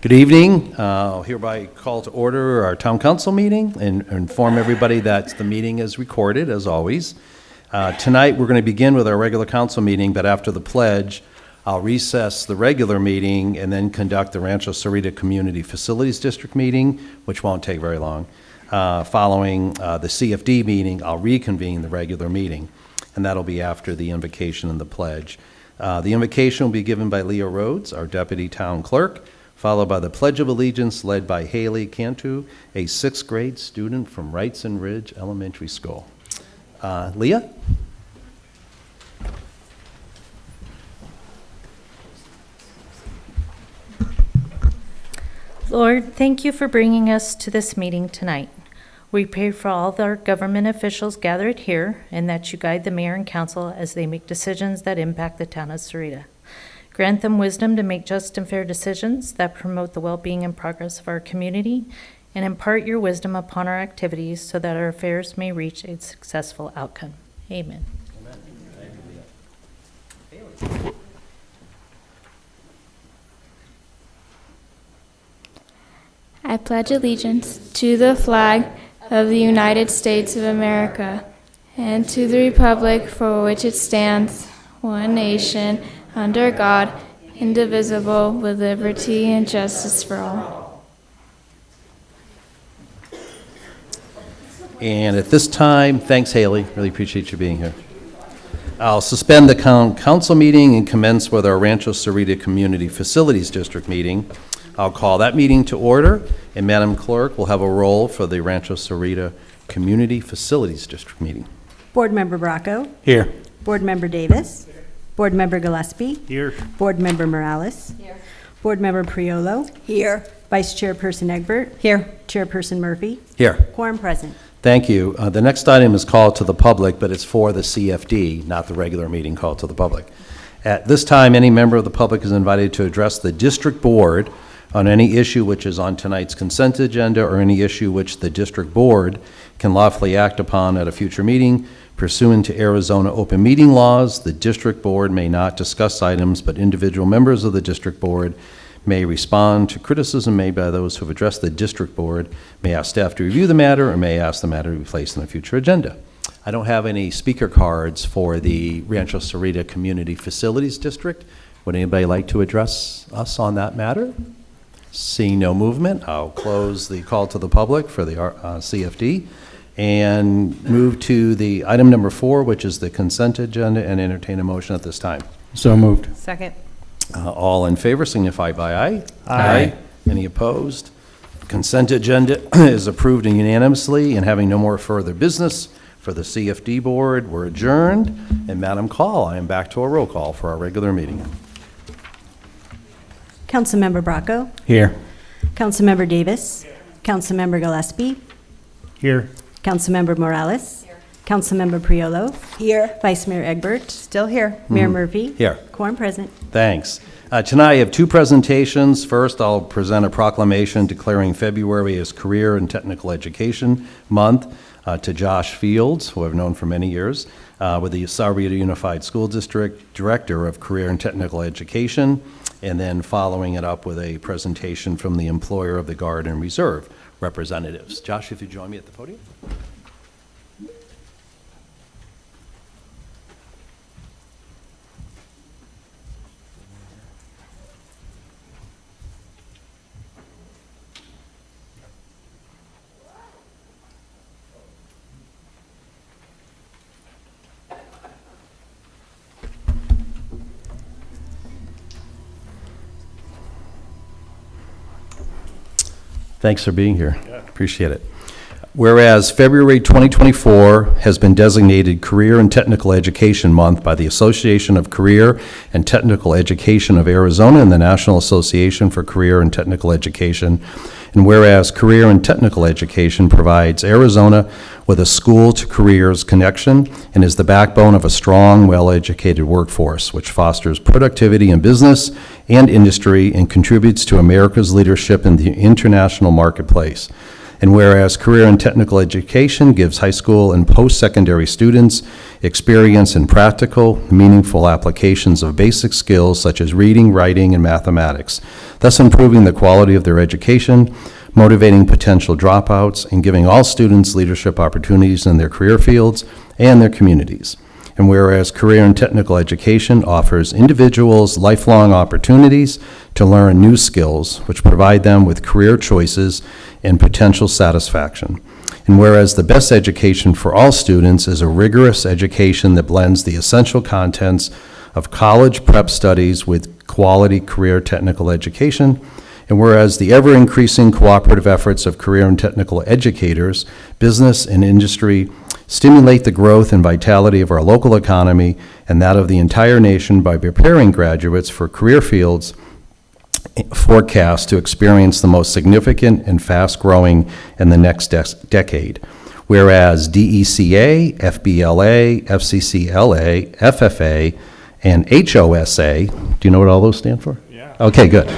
Good evening. I'll hereby call to order our town council meeting and inform everybody that the meeting is recorded, as always. Tonight, we're going to begin with our regular council meeting, but after the pledge, I'll recess the regular meeting and then conduct the Rancho Sarita Community Facilities District meeting, which won't take very long. Following the CFD meeting, I'll reconvene the regular meeting, and that'll be after the invocation and the pledge. The invocation will be given by Leah Rhodes, our Deputy Town Clerk, followed by the Pledge of Allegiance led by Haley Cantu, a 6th grade student from Wrightson Ridge Elementary School. Leah? Lord, thank you for bringing us to this meeting tonight. We pray for all of our government officials gathered here and that you guide the mayor and council as they make decisions that impact the town of Sarita. Grant them wisdom to make just and fair decisions that promote the well-being and progress of our community, and impart your wisdom upon our activities so that our affairs may reach a successful outcome. Amen. I pledge allegiance to the flag of the United States of America and to the republic for which it stands, one nation, under God, indivisible, with liberty and justice for all. And at this time, thanks, Haley. Really appreciate you being here. I'll suspend the council meeting and commence with our Rancho Sarita Community Facilities District meeting. I'll call that meeting to order, and Madam Clerk will have a roll for the Rancho Sarita Community Facilities District meeting. Board Member Bracco. Here. Board Member Davis. Board Member Gillespie. Here. Board Member Morales. Here. Board Member Priolo. Here. Vice Chairperson Egbert. Here. Chairperson Murphy. Here. Quorum present. Thank you. The next item is called to the public, but it's for the CFD, not the regular meeting called to the public. At this time, any member of the public is invited to address the district board on any issue which is on tonight's consent agenda or any issue which the district board can lawfully act upon at a future meeting. Pursuant to Arizona open meeting laws, the district board may not discuss items, but individual members of the district board may respond to criticism made by those who have addressed the district board, may ask staff to review the matter, or may ask the matter to be placed on a future agenda. I don't have any speaker cards for the Rancho Sarita Community Facilities District. Would anybody like to address us on that matter? Seeing no movement, I'll close the call to the public for the CFD and move to the item number 4, which is the consent agenda, and entertain a motion at this time. So moved. Second. All in favor signify by aye. Aye. Any opposed? Consent agenda is approved unanimously, and having no more further business for the CFD board, we're adjourned. And Madam Call, I am back to a roll call for our regular meeting. Councilmember Bracco. Here. Councilmember Davis. Councilmember Gillespie. Here. Councilmember Morales. Councilmember Priolo. Here. Vice Mayor Egbert. Still here. Mayor Murphy. Here. Quorum present. Thanks. Tonight, I have 2 presentations. First, I'll present a proclamation declaring February as Career and Technical Education Month to Josh Fields, who I've known for many years, with the Sahuarita Unified School District Director of Career and Technical Education, and then following it up with a presentation from the employer of the Guard and Reserve representatives. Josh, if you join me at the podium. Thanks for being here. Appreciate it. Whereas February 2024 has been designated Career and Technical Education Month by the Association of Career and Technical Education of Arizona and the National Association for Career and Technical Education, and whereas Career and Technical Education provides Arizona with a school-to-careers connection and is the backbone of a strong, well-educated workforce, which fosters productivity in business and industry and contributes to America's leadership in the international marketplace. And whereas Career and Technical Education gives high school and post-secondary students experience in practical, meaningful applications of basic skills such as reading, writing, and mathematics, thus improving the quality of their education, motivating potential dropouts, and giving all students leadership opportunities in their career fields and their communities. And whereas Career and Technical Education offers individuals lifelong opportunities to learn new skills, which provide them with career choices and potential satisfaction. And whereas the best education for all students is a rigorous education that blends the essential contents of college prep studies with quality career technical education, and whereas the ever-increasing cooperative efforts of career and technical educators, business and industry stimulate the growth and vitality of our local economy and that of the entire nation by preparing graduates for career fields forecast to experience the most significant and fast-growing in the next decade. Whereas DECA, FBLA, FCCLA, FFA, and HOSA, do you know what all those stand for? Yeah. Okay, good.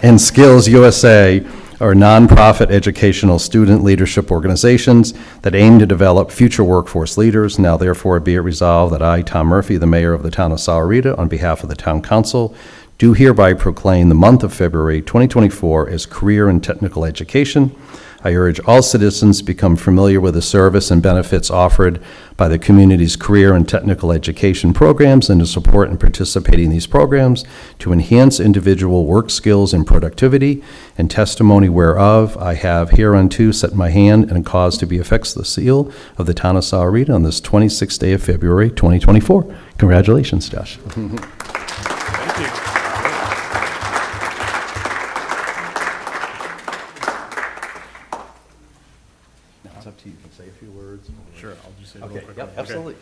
And Skills USA are nonprofit educational student leadership organizations that aim to develop future workforce leaders. Now therefore be it resolved that I, Tom Murphy, the mayor of the town of Sahuarita, on behalf of the town council, do hereby proclaim the month of February 2024 as Career and Technical Education. I urge all citizens to become familiar with the service and benefits offered by the community's career and technical education programs and to support and participate in these programs to enhance individual work skills and productivity, and testimony whereof I have hereunto set my hand and caused to be affixed the seal of the town of Sahuarita on this 26th day of February 2024. Congratulations, Josh. It's up to you. You can say a few words. Sure, I'll just say it Okay, real quick. yep, absolutely.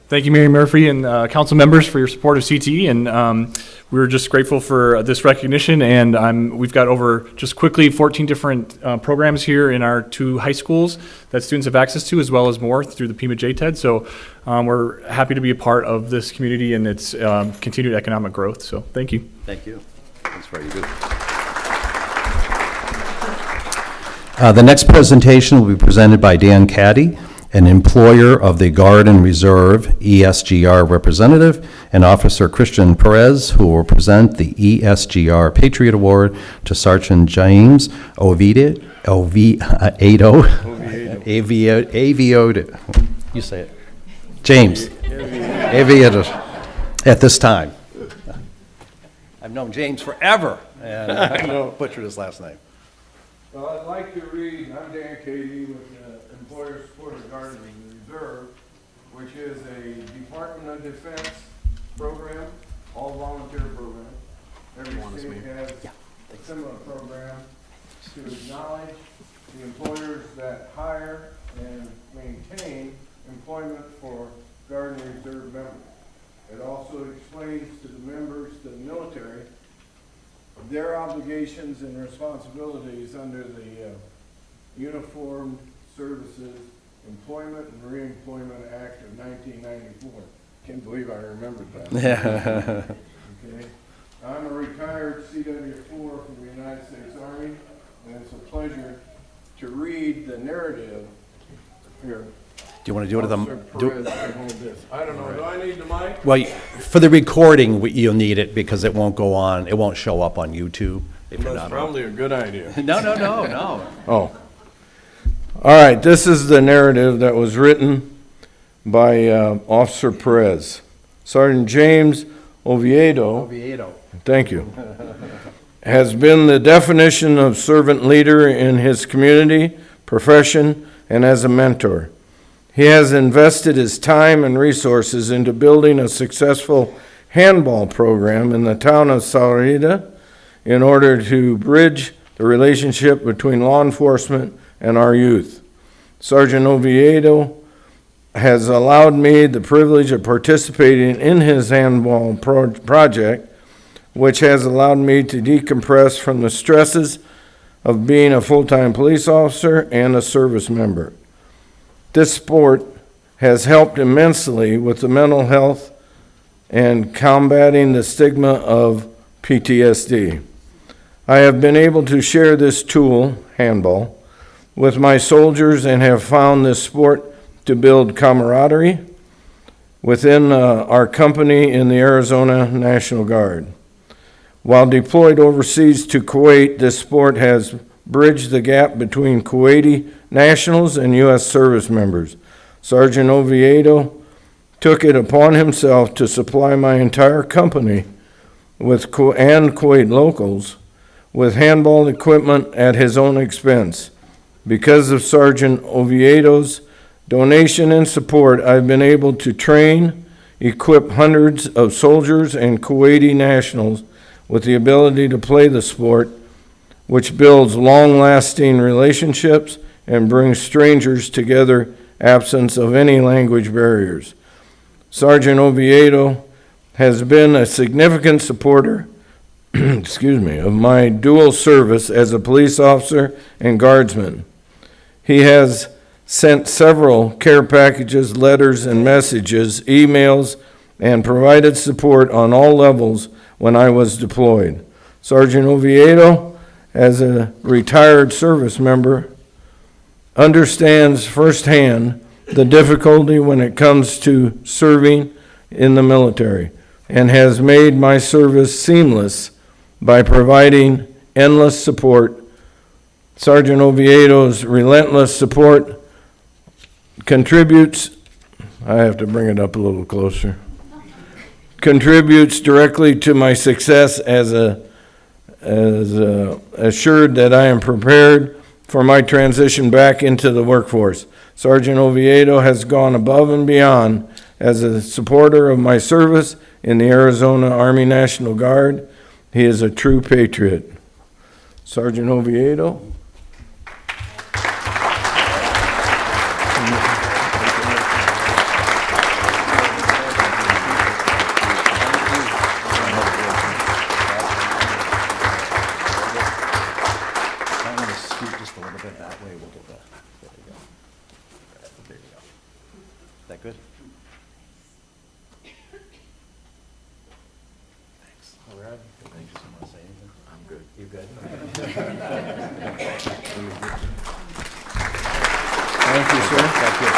Thank you, Mayor Murphy and council members for your support of CTE, and we're just grateful for this recognition, and we've got over, just quickly, 14 different programs here in our 2 high schools that students have access to, as well as more through the Pima JTED, so we're happy to be a part of this community and its continued economic growth, so thank you. Thank you. That's very good. The next presentation will be presented by Dan Caddy, an employer of the Guard and Reserve ESGR representative, and Officer Christian Perez, who will present the ESGR Patriot Award to Sergeant James Oviedo, you say it, James Oviedo, at this time. I've known James forever, and I butchered his last name. Well, I'd like to read, I'm Dan Cady with the Employer Supported Guard and Reserve, which is a Department of Defense program, all volunteer program. Every state has a similar program to acknowledge the employers that hire and maintain employment for Guard and Reserve members. It also explains to the members, to the military, their obligations and responsibilities under the Uniformed Services Employment and Reemployment Act of 1994. Can't believe I remembered that. Okay. I'm a retired CW4 from the United States Army, and it's a pleasure to read the narrative here. Do you want to do it at Officer the, Perez can hold this. I don't know, do I need the mic? well, for the recording, you'll need it because it won't go on, it won't show up on YouTube if you're That's not on. probably a good idea. No, no, no, no. Oh. All right, this is the narrative that was written by Officer Perez. Sergeant James Oviedo, Oviedo. thank you, has been the definition of servant leader in his community, profession, and as a mentor. He has invested his time and resources into building a successful handball program in the town of Sahuarita in order to bridge the relationship between law enforcement and our youth. Sergeant Oviedo has allowed me the privilege of participating in his handball project, which has allowed me to decompress from the stresses of being a full-time police officer and a service member. This sport has helped immensely with the mental health and combating the stigma of PTSD. I have been able to share this tool, handball, with my soldiers and have found this sport to build camaraderie within our company in the Arizona National Guard. While deployed overseas to Kuwait, this sport has bridged the gap between Kuwaiti nationals and U.S. service members. Sergeant Oviedo took it upon himself to supply my entire company and Kuwait locals with handball equipment at his own expense. Because of Sergeant Oviedo's donation and support, I've been able to train, equip hundreds of soldiers and Kuwaiti nationals with the ability to play the sport, which builds long-lasting relationships and brings strangers together, absence of any language barriers. Sergeant Oviedo has been a significant supporter of my dual service as a police officer and guardsman. He has sent several care packages, letters and messages, emails, and provided support on all levels when I was deployed. Sergeant Oviedo, as a retired service member, understands firsthand the difficulty when it comes to serving in the military and has made my service seamless by providing endless support. Sergeant Oviedo's relentless support contributes, I have to bring it up a little closer, contributes directly to my success as assured that I am prepared for my transition back into the workforce. Sergeant Oviedo has gone above and beyond as a supporter of my service in the Arizona Army National Guard. He is a true patriot. Sergeant Oviedo. I'm going to scoot just a little bit that way. We'll get that. There you go. There you go. Is that good? Thanks. All right. Thanks. You want to say anything? I'm good. You good? Thank Thank you, sir. Thank you.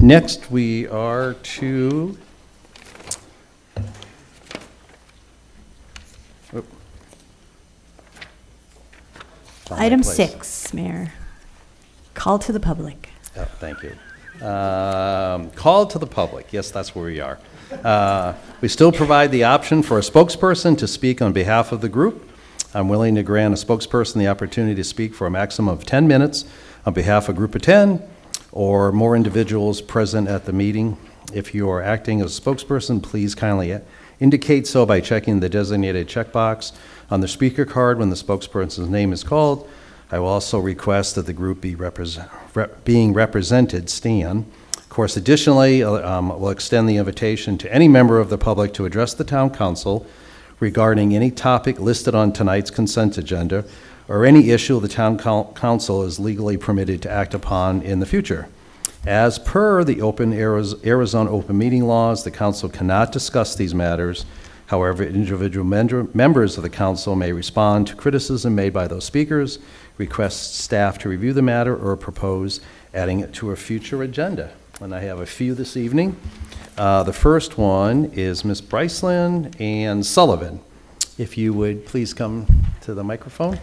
Next, we are to, Oop. Found my Item place. 6, Mayor. Call to the public. Oh, thank you. Call to the public, yes, that's where we are. We still provide the option for a spokesperson to speak on behalf of the group. I'm willing to grant a spokesperson the opportunity to speak for a maximum of 10 minutes on behalf of a group of 10 or more individuals present at the meeting. If you are acting as a spokesperson, please kindly indicate so by checking the designated checkbox on the speaker card when the spokesperson's name is called. I will also request that the group be being represented stand. Of course, additionally, we'll extend the invitation to any member of the public to address the town council regarding any topic listed on tonight's consent agenda or any issue the town council is legally permitted to act upon in the future. As per the Arizona open meeting laws, the council cannot discuss these matters. However, individual members of the council may respond to criticism made by those speakers, request staff to review the matter, or propose adding it to a future agenda. And I have a few this evening. The first one is Ms. Bryceland and Sullivan. If you would please come to the microphone.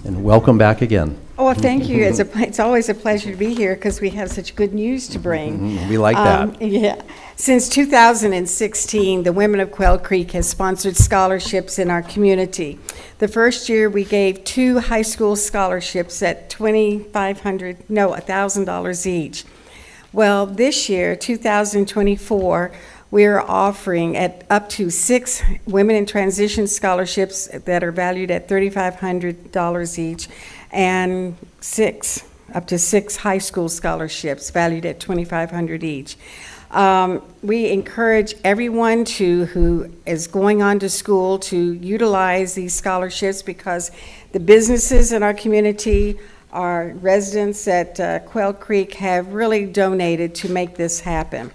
And welcome back again. Oh, thank you. It's always a pleasure to be here because we have such good news to bring. We like that. Yeah. Since 2016, the Women of Quail Creek has sponsored scholarships in our community. The first year, we gave 2 high school scholarships at $1,000 each. Well, this year, 2024, we're offering at up to 6 Women in Transition scholarships that are valued at $3,500 each, and up to 6 high school scholarships valued at $2,500 each. We encourage everyone who is going on to school to utilize these scholarships because the businesses in our community, our residents at Quail Creek have really donated to make this happen.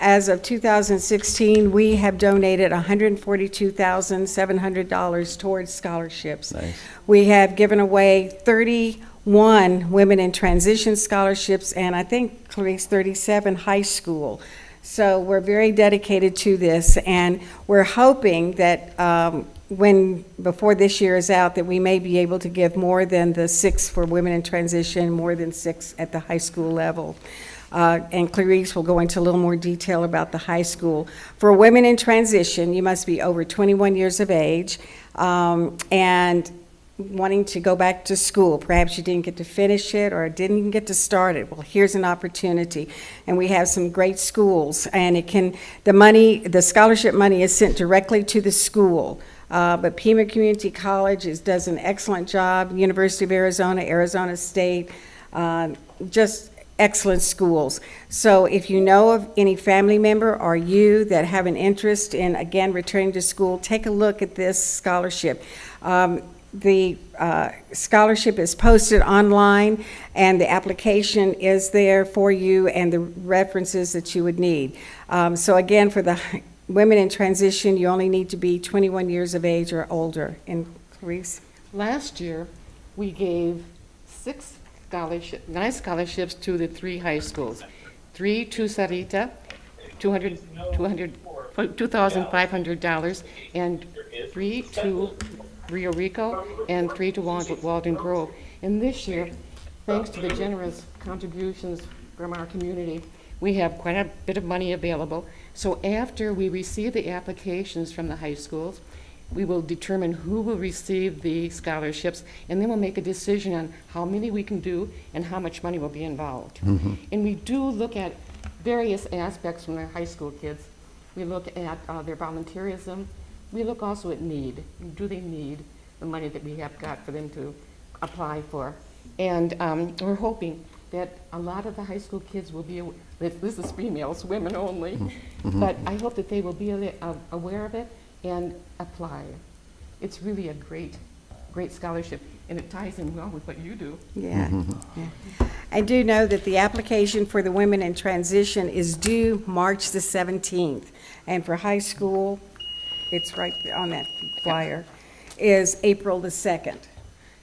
As of 2016, we have donated $142,700 towards scholarships. Nice. We have given away 31 Women in Transition scholarships, and I think, Clarice, 37 high school. So we're very dedicated to this, and we're hoping that before this year is out, that we may be able to give more than the 6 for Women in Transition, more than 6 at the high school level. And Clarice will go into a little more detail about the high school. For women in transition, you must be over 21 years of age and wanting to go back to school. Perhaps you didn't get to finish it or didn't even get to start it. Well, here's an opportunity. And we have some great schools. And the scholarship money is sent directly to the school. But Pima Community College does an excellent job. University of Arizona, Arizona State, just excellent schools. So if you know of any family member or you that have an interest in, again, returning to school, take a look at this scholarship. The scholarship is posted online, and the application is there for you and the references that you would need. So again, for the women in transition, you only need to be 21 years of age or older. And Clarice? Last year, we gave 9 scholarships to the 3 high schools. 3 to Sarita, $2,500, and 3 to Rio Rico, and 3 to Walden Grove. And this year, thanks to the generous contributions from our community, we have quite a bit of money available. So after we receive the applications from the high schools, we will determine who will receive the scholarships, and then we'll make a decision on how many we can do and how much money will be involved. Mm-hmm. And we do look at various aspects from the high school kids. We look at their volunteerism. We look also at need. Do they need? the money that we have got for them to apply for. And we're hoping that a lot of the high school kids will be, this is females, women only, but I hope that they will be aware of it and apply. It's really a great scholarship, and it ties in well with what you do. Yeah. Yeah. I do know that the application for the Women in Transition is due March the 17th. And for high school, it's right on that flyer, is April the 2nd.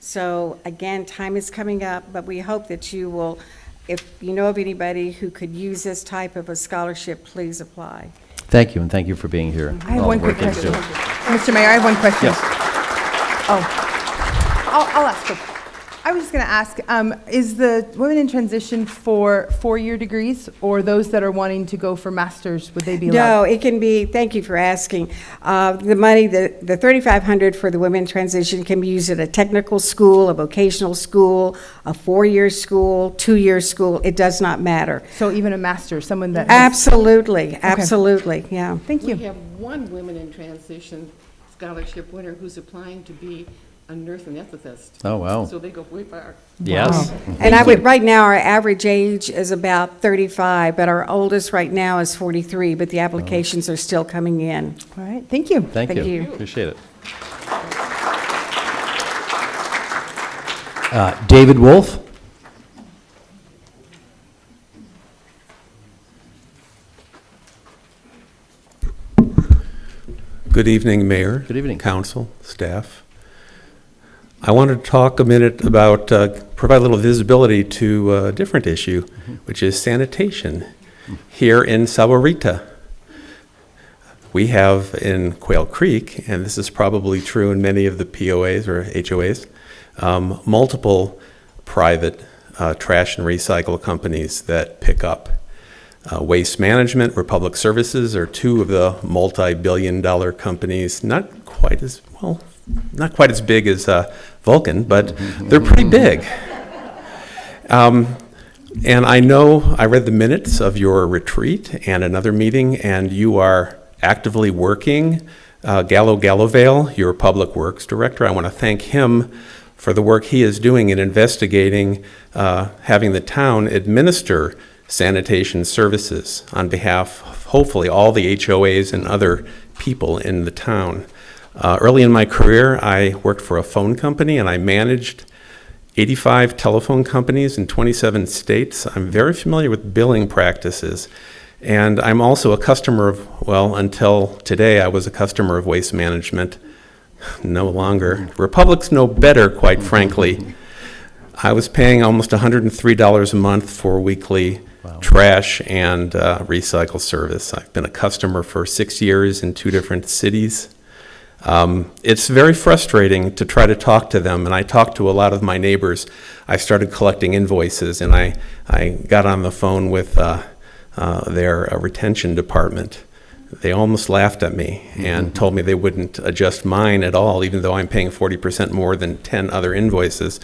So again, time is coming up, but we hope that you will, if you know of anybody who could use this type of a scholarship, please apply. Thank you, and thank you for being here. I have All one the quick work that you question. do. Mr. Mayor, I have one question. Yes. Oh, I'll ask it. I was just going to ask, is the Women in Transition for four-year degrees, or those that are wanting to go for masters, would they be allowed? No, it can be, thank you for asking. The money, the $3,500 for the Women in Transition can be used at a technical school, a vocational school, a 4-year school, 2-year school. It does not matter. So even a master, someone that... Absolutely, absolutely, yeah. Thank We you. have one Women in Transition scholarship winner who's applying to be a nurse anesthetist. Oh, wow. So they go way far. Yes. And I would, right now, our average age is about 35, but our oldest right now is 43, but the applications are still coming in. All right, thank you. Thank Thank you. you. Appreciate it. David Wolf? Good evening, Mayor. Good evening. Council, staff. I wanted to talk a minute about, provide a little visibility to a different issue, which is sanitation here in Sahuarita. We have in Quail Creek, and this is probably true in many of the POAs or HOAs, multiple private trash and recycle companies that pick up Waste Management, Republic Services are two of the multi-billion-dollar companies, not quite as big as Vulcan, but they're pretty big. And I know, I read the minutes of your retreat and another meeting, and you are actively working. Gallo Gallovale, your Public Works Director, I want to thank him for the work he is doing in investigating having the town administer sanitation services on behalf of hopefully all the HOAs and other people in the town. Early in my career, I worked for a phone company and I managed 85 telephone companies in 27 states. I'm very familiar with billing practices. And I'm also a customer of, well, until today, I was a customer of Waste Management. No longer. Republic's no better, quite frankly. I was paying almost $103 a month for weekly trash and recycle service. I've been a customer for 6 years in 2 different cities. It's very frustrating to try to talk to them, and I talked to a lot of my neighbors. I started collecting invoices, and I got on the phone with their retention department. They almost laughed at me and told me they wouldn't adjust mine at all, even though I'm paying 40% more than 10 other invoices.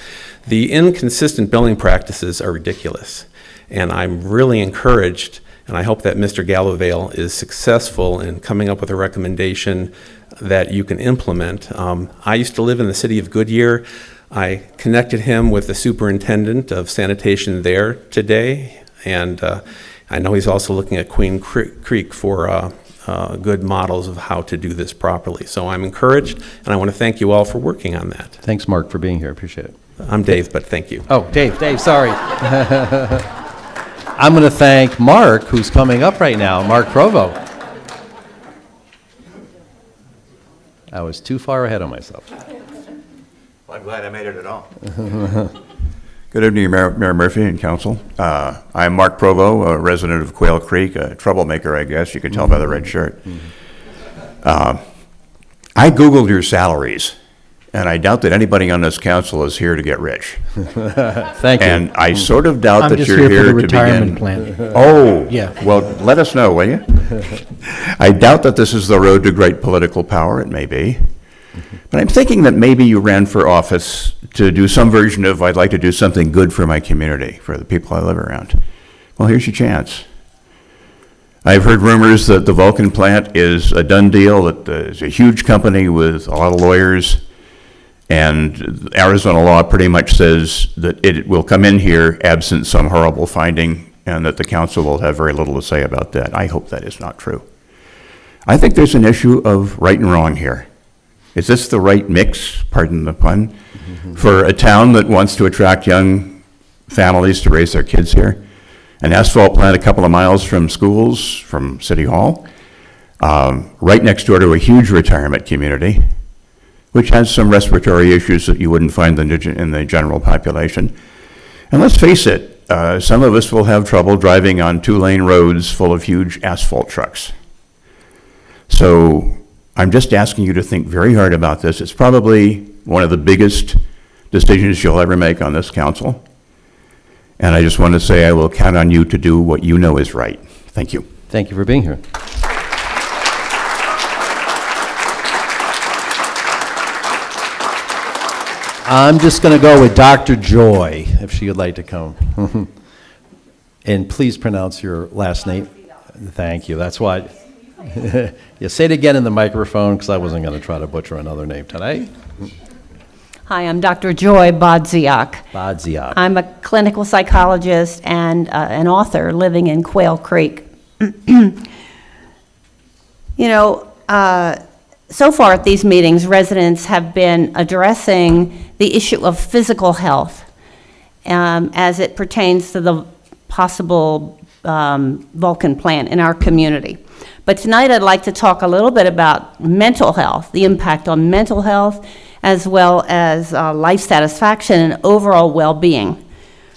The inconsistent billing practices are ridiculous, and I'm really encouraged, and I hope that Mr. Gallovale is successful in coming up with a recommendation that you can implement. I used to live in the city of Goodyear. I connected him with the superintendent of sanitation there today, and I know he's also looking at Queen Creek for good models of how to do this properly. So I'm encouraged, and I want to thank you all for working on that. Thanks, Mark, for being here. Appreciate it. I'm Dave, but thank you. Oh, Dave, sorry. I'm going to thank Mark, who's coming up right now, Mark Provo. I was too far ahead of myself. Well, I'm glad I made it at all. Good evening, Mayor Murphy and council. I'm Mark Provo, a resident of Quail Creek, a troublemaker, I guess. You can tell by the red shirt. I Googled your salaries, and I doubt that anybody on this council is here to get rich. Thank you. And I sort of doubt I'm that just you're here for here the to retirement begin. plan. Oh, Yeah. Well, let us know, will you? I doubt that this is the road to great political power. It may be. But I'm thinking that maybe you ran for office to do some version of, I'd like to do something good for my community, for the people I live around. Well, here's your chance. I've heard rumors that the Vulcan plant is a done deal, that it's a huge company with a lot of lawyers, And Arizona law pretty much says that it will come in here absent some horrible finding, and that the council will have very little to say about that. I hope that is not true. I think there's an issue of right and wrong here. Is this the right mix, pardon the pun, for a town that wants to attract young families to raise their kids here? An asphalt plant a couple of miles from schools, from City Hall, right next door to a huge retirement community, which has some respiratory issues that you wouldn't find in the general population. And let's face it, some of us will have trouble driving on two-lane roads full of huge asphalt trucks. So I'm just asking you to think very hard about this. It's probably one of the biggest decisions you'll ever make on this council. And I just want to say I will count on you to do what you know is right. Thank you. Thank you for being here. I'm just going to go with Dr. Joy, if she would like to come. And please pronounce your last name. Thank you. That's why. Yeah, say it again in the microphone, because I wasn't going to try to butcher another name tonight. Hi, I'm Dr. Joy Bodziak. Bodziak. I'm a clinical psychologist and an author living in Quail Creek. So far at these meetings, residents have been addressing the issue of physical health as it pertains to the possible Vulcan plant in our community. But tonight I'd like to talk a little bit about mental health, the impact on mental health, as well as life satisfaction and overall well-being.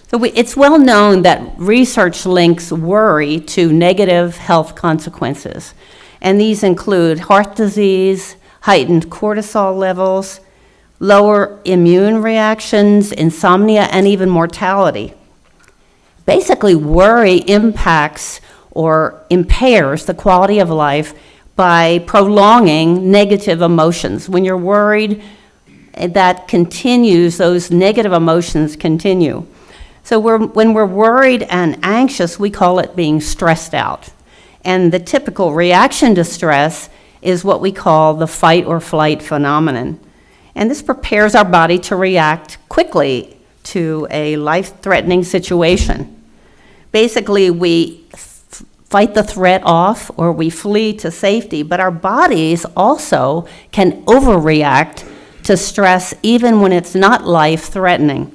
So it's well known that research links worry to negative health consequences. And these include heart disease, heightened cortisol levels, lower immune reactions, insomnia, and even mortality. Basically, worry impacts or impairs the quality of life by prolonging negative emotions. When you're worried, that continues, those negative emotions continue. So when we're worried and anxious, we call it being stressed out. And the typical reaction to stress is what we call the fight or flight phenomenon. And this prepares our body to react quickly to a life-threatening situation. Basically, we fight the threat off or we flee to safety, but our bodies also can overreact to stress even when it's not life-threatening.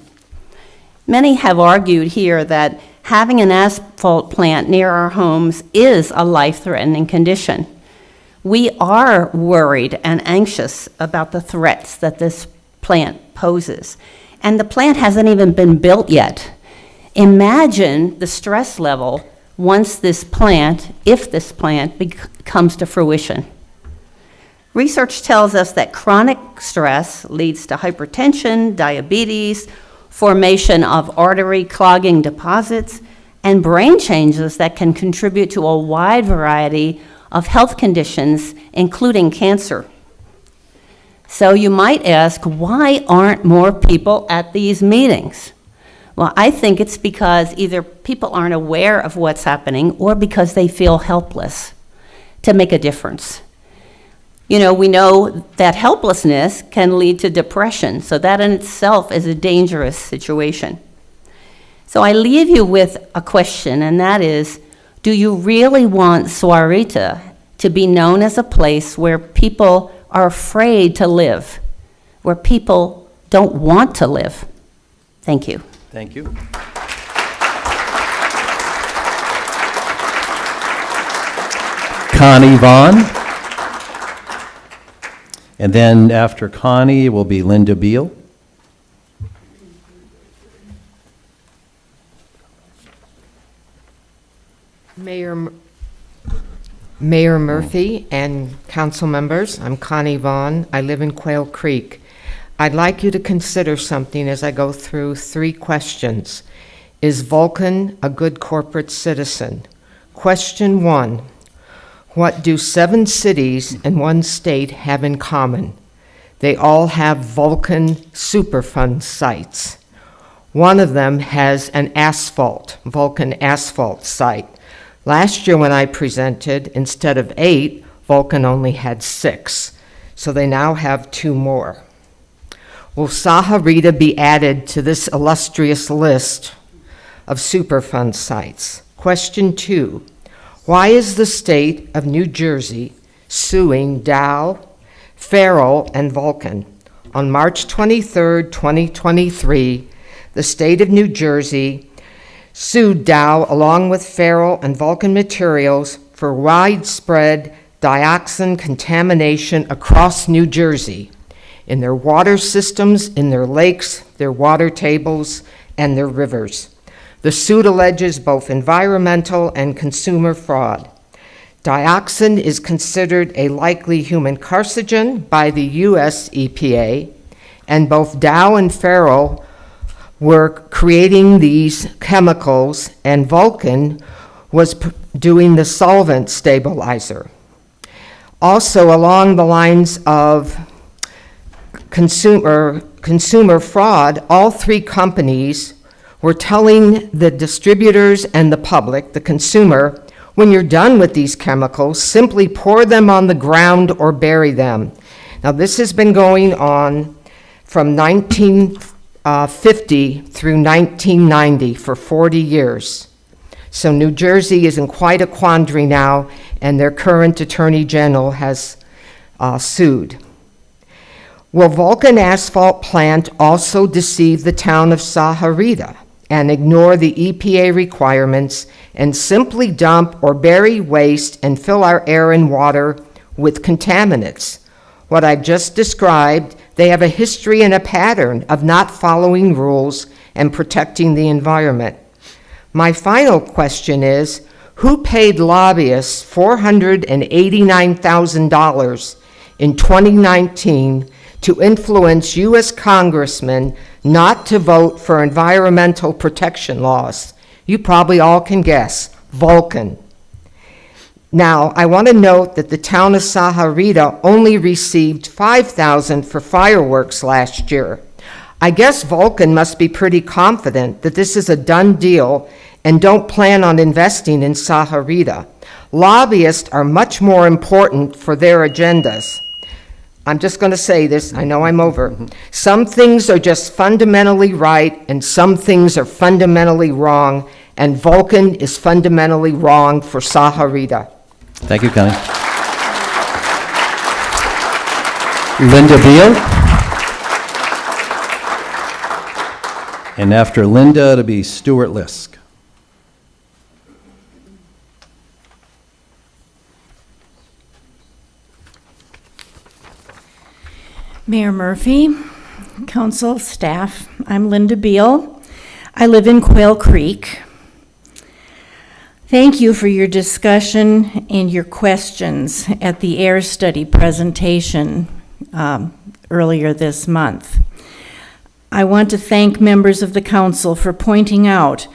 Many have argued here that having an asphalt plant near our homes is a life-threatening condition. We are worried and anxious about the threats that this plant poses. And the plant hasn't even been built yet. Imagine the stress level once this plant, if this plant comes to fruition. Research tells us that chronic stress leads to hypertension, diabetes, formation of artery clogging deposits, and brain changes that can contribute to a wide variety of health conditions, including cancer. So you might ask, why aren't more people at these meetings? Well, I think it's because either people aren't aware of what's happening or because they feel helpless to make a difference. We know that helplessness can lead to depression, so that in itself is a dangerous situation. So I leave you with a question, and that is, do you really want Sahuarita to be known as a place where people are afraid to live, where people don't want to live? Thank you. Thank you. Connie Vaughn. And then after Connie will be Linda Beal. Mayor Murphy and council members, I'm Connie Vaughn. I live in Quail Creek. I'd like you to consider something as I go through 3 questions. Is Vulcan a good corporate citizen? Question 1, what do 7 cities and 1 state have in common? They all have Vulcan Superfund sites. One of them has an Vulcan asphalt site. Last year when I presented, instead of 8, Vulcan only had 6. So they now have 2 more. Will Sahuarita be added to this illustrious list of Superfund sites? Question 2, why is the state of New Jersey suing Dow, Farrell, and Vulcan? On March 23, 2023, the state of New Jersey sued Dow along with Farrell and Vulcan Materials for widespread dioxin contamination across New Jersey, in their water systems, in their lakes, their water tables, and their rivers. The suit alleges both environmental and consumer fraud. Dioxin is considered a likely human carcinogen by the U.S. EPA, and both Dow and Farrell were creating these chemicals, and Vulcan was doing the solvent stabilizer. Also, along the lines of consumer fraud, all three companies were telling the distributors and the public, the consumer, when you're done with these chemicals, simply pour them on the ground or bury them. Now, this has been going on from 1950 through 1990 for 40 years. So New Jersey is in quite a quandary now, and their current Attorney General has sued. Will Vulcan Asphalt Plant also deceive the town of Sahuarita and ignore the EPA requirements and simply dump or bury waste and fill our air and water with contaminants? What I've just described, they have a history and a pattern of not following rules and protecting the environment. My final question is, who paid lobbyists $489,000 in 2019 to influence U.S. congressmen not to vote for environmental protection laws? You probably all can guess, Vulcan. Now, I want to note that the town of Sahuarita only received $5,000 for fireworks last year. I guess Vulcan must be pretty confident that this is a done deal and don't plan on investing in Sahuarita. Lobbyists are much more important for their agendas. I'm just going to say this, I know I'm over. Some things are just fundamentally right and some things are fundamentally wrong, and Vulcan is fundamentally wrong for Sahuarita. Thank you, Connie. Linda Beal. And after Linda, to be Stuart Lisk. Mayor Murphy, council, staff, I'm Linda Beal. I live in Quail Creek. Thank you for your discussion and your questions at the air study presentation earlier this month. I want to thank members of the council for pointing out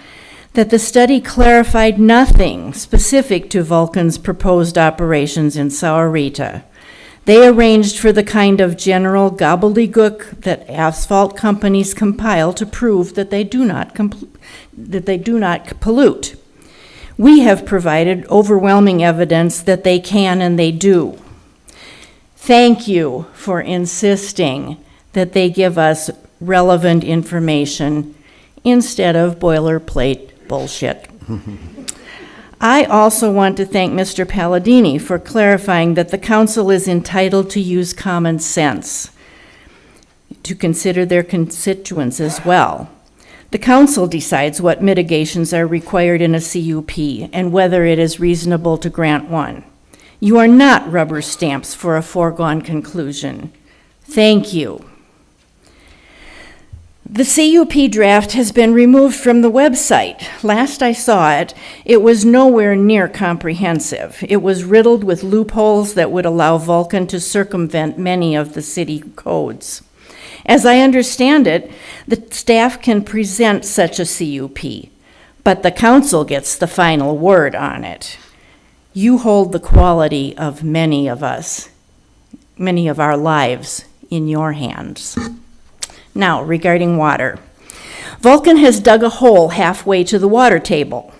that the study clarified nothing specific to Vulcan's proposed operations in Sahuarita. They arranged for the kind of general gobbledygook that asphalt companies compile to prove that they do not pollute. We have provided overwhelming evidence that they can and they do. Thank you for insisting that they give us relevant information instead of boilerplate bullshit. I also want to thank Mr. Palladini for clarifying that the council is entitled to use common sense to consider their constituents as well. The council decides what mitigations are required in a CUP and whether it is reasonable to grant one. You are not rubber stamps for a foregone conclusion. Thank you. The CUP draft has been removed from the website. Last I saw it, it was nowhere near comprehensive. It was riddled with loopholes that would allow Vulcan to circumvent many of the city codes. As I understand it, the staff can present such a CUP, but the council gets the final word on it. You hold the quality of many of us, many of our lives in your hands. Now, regarding water. Vulcan has dug a hole halfway to the water table.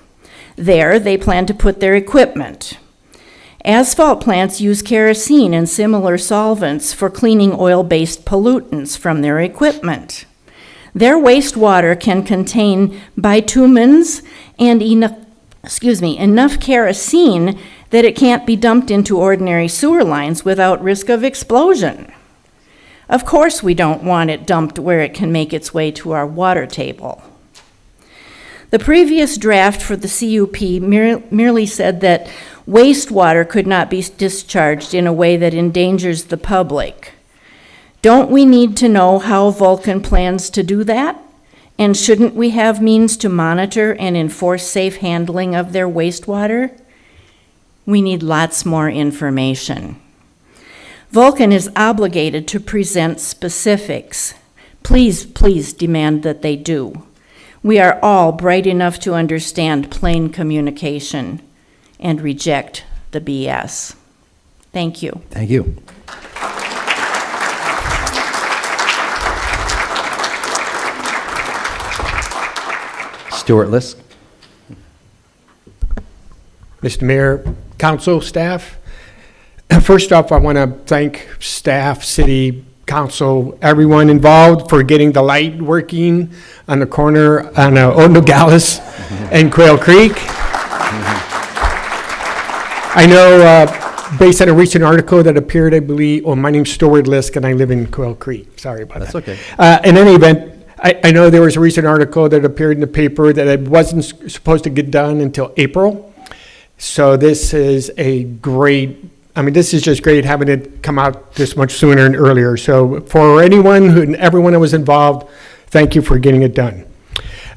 There, they plan to put their equipment. Asphalt plants use kerosene and similar solvents for cleaning oil-based pollutants from their equipment. Their wastewater can contain bitumens and enough kerosene that it can't be dumped into ordinary sewer lines without risk of explosion. Of course, we don't want it dumped where it can make its way to our water table. The previous draft for the CUP merely said that wastewater could not be discharged in a way that endangers the public. Don't we need to know how Vulcan plans to do that? And shouldn't we have means to monitor and enforce safe handling of their wastewater? We need lots more information. Vulcan is obligated to present specifics. Please, please demand that they do. We are all bright enough to understand plain communication and reject the BS. Thank you. Thank you. Stuart Lisk. Mr. Mayor, council, staff. First off, I want to thank staff, city, council, everyone involved for getting the light working on the corner on Nogales and Quail Creek. I know based on a recent article that appeared, I believe, my name's Stuart Lisk and I live in Quail Creek. Sorry about that. That's okay. In any event, I know there was a recent article that appeared in the paper that it wasn't supposed to get done until April. So this is this is just great having it come out this much sooner and earlier. So for anyone and everyone that was involved, thank you for getting it done.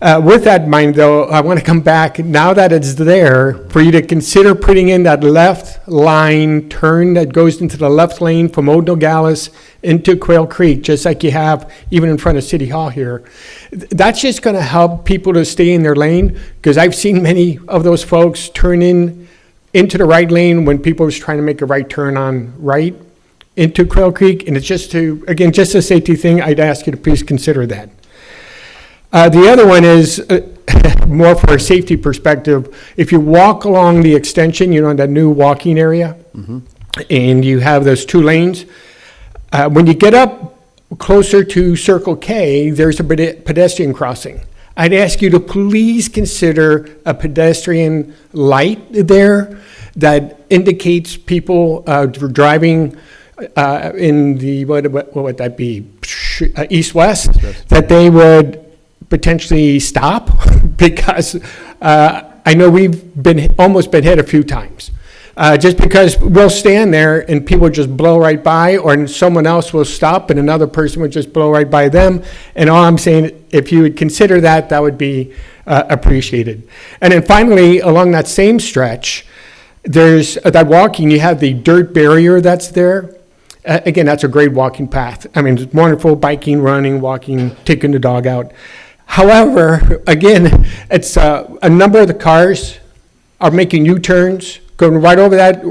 With that in mind, though, I want to come back, now that it's there, for you to consider putting in that left line turn that goes into the left lane from Old Nogales into Quail Creek, just like you have even in front of City Hall here. That's just going to help people to stay in their lane, because I've seen many of those folks turn into the right lane when people are trying to make a right turn on right into Quail Creek, and it's just a safety thing. I'd ask you to please consider that. The other one is more for a safety perspective. If you walk along the extension, that new walking area, and you have those two lanes, when you get up closer to Circle K, there's a pedestrian crossing. I'd ask you to please consider a pedestrian light there that indicates people driving in the, what would that be, east-west, that they would potentially stop, because I know we've almost been hit a few times. Just because we'll stand there and people just blow right by, or someone else will stop and another person would just blow right by them. And all I'm saying, if you would consider that, that would be appreciated. And then finally, along that same stretch, there's that walking, you have the dirt barrier that's there. Again, that's a great walking path. I mean, it's wonderful biking, running, walking, taking the dog out. However, again, it's a number of the cars are making U-turns, going right over that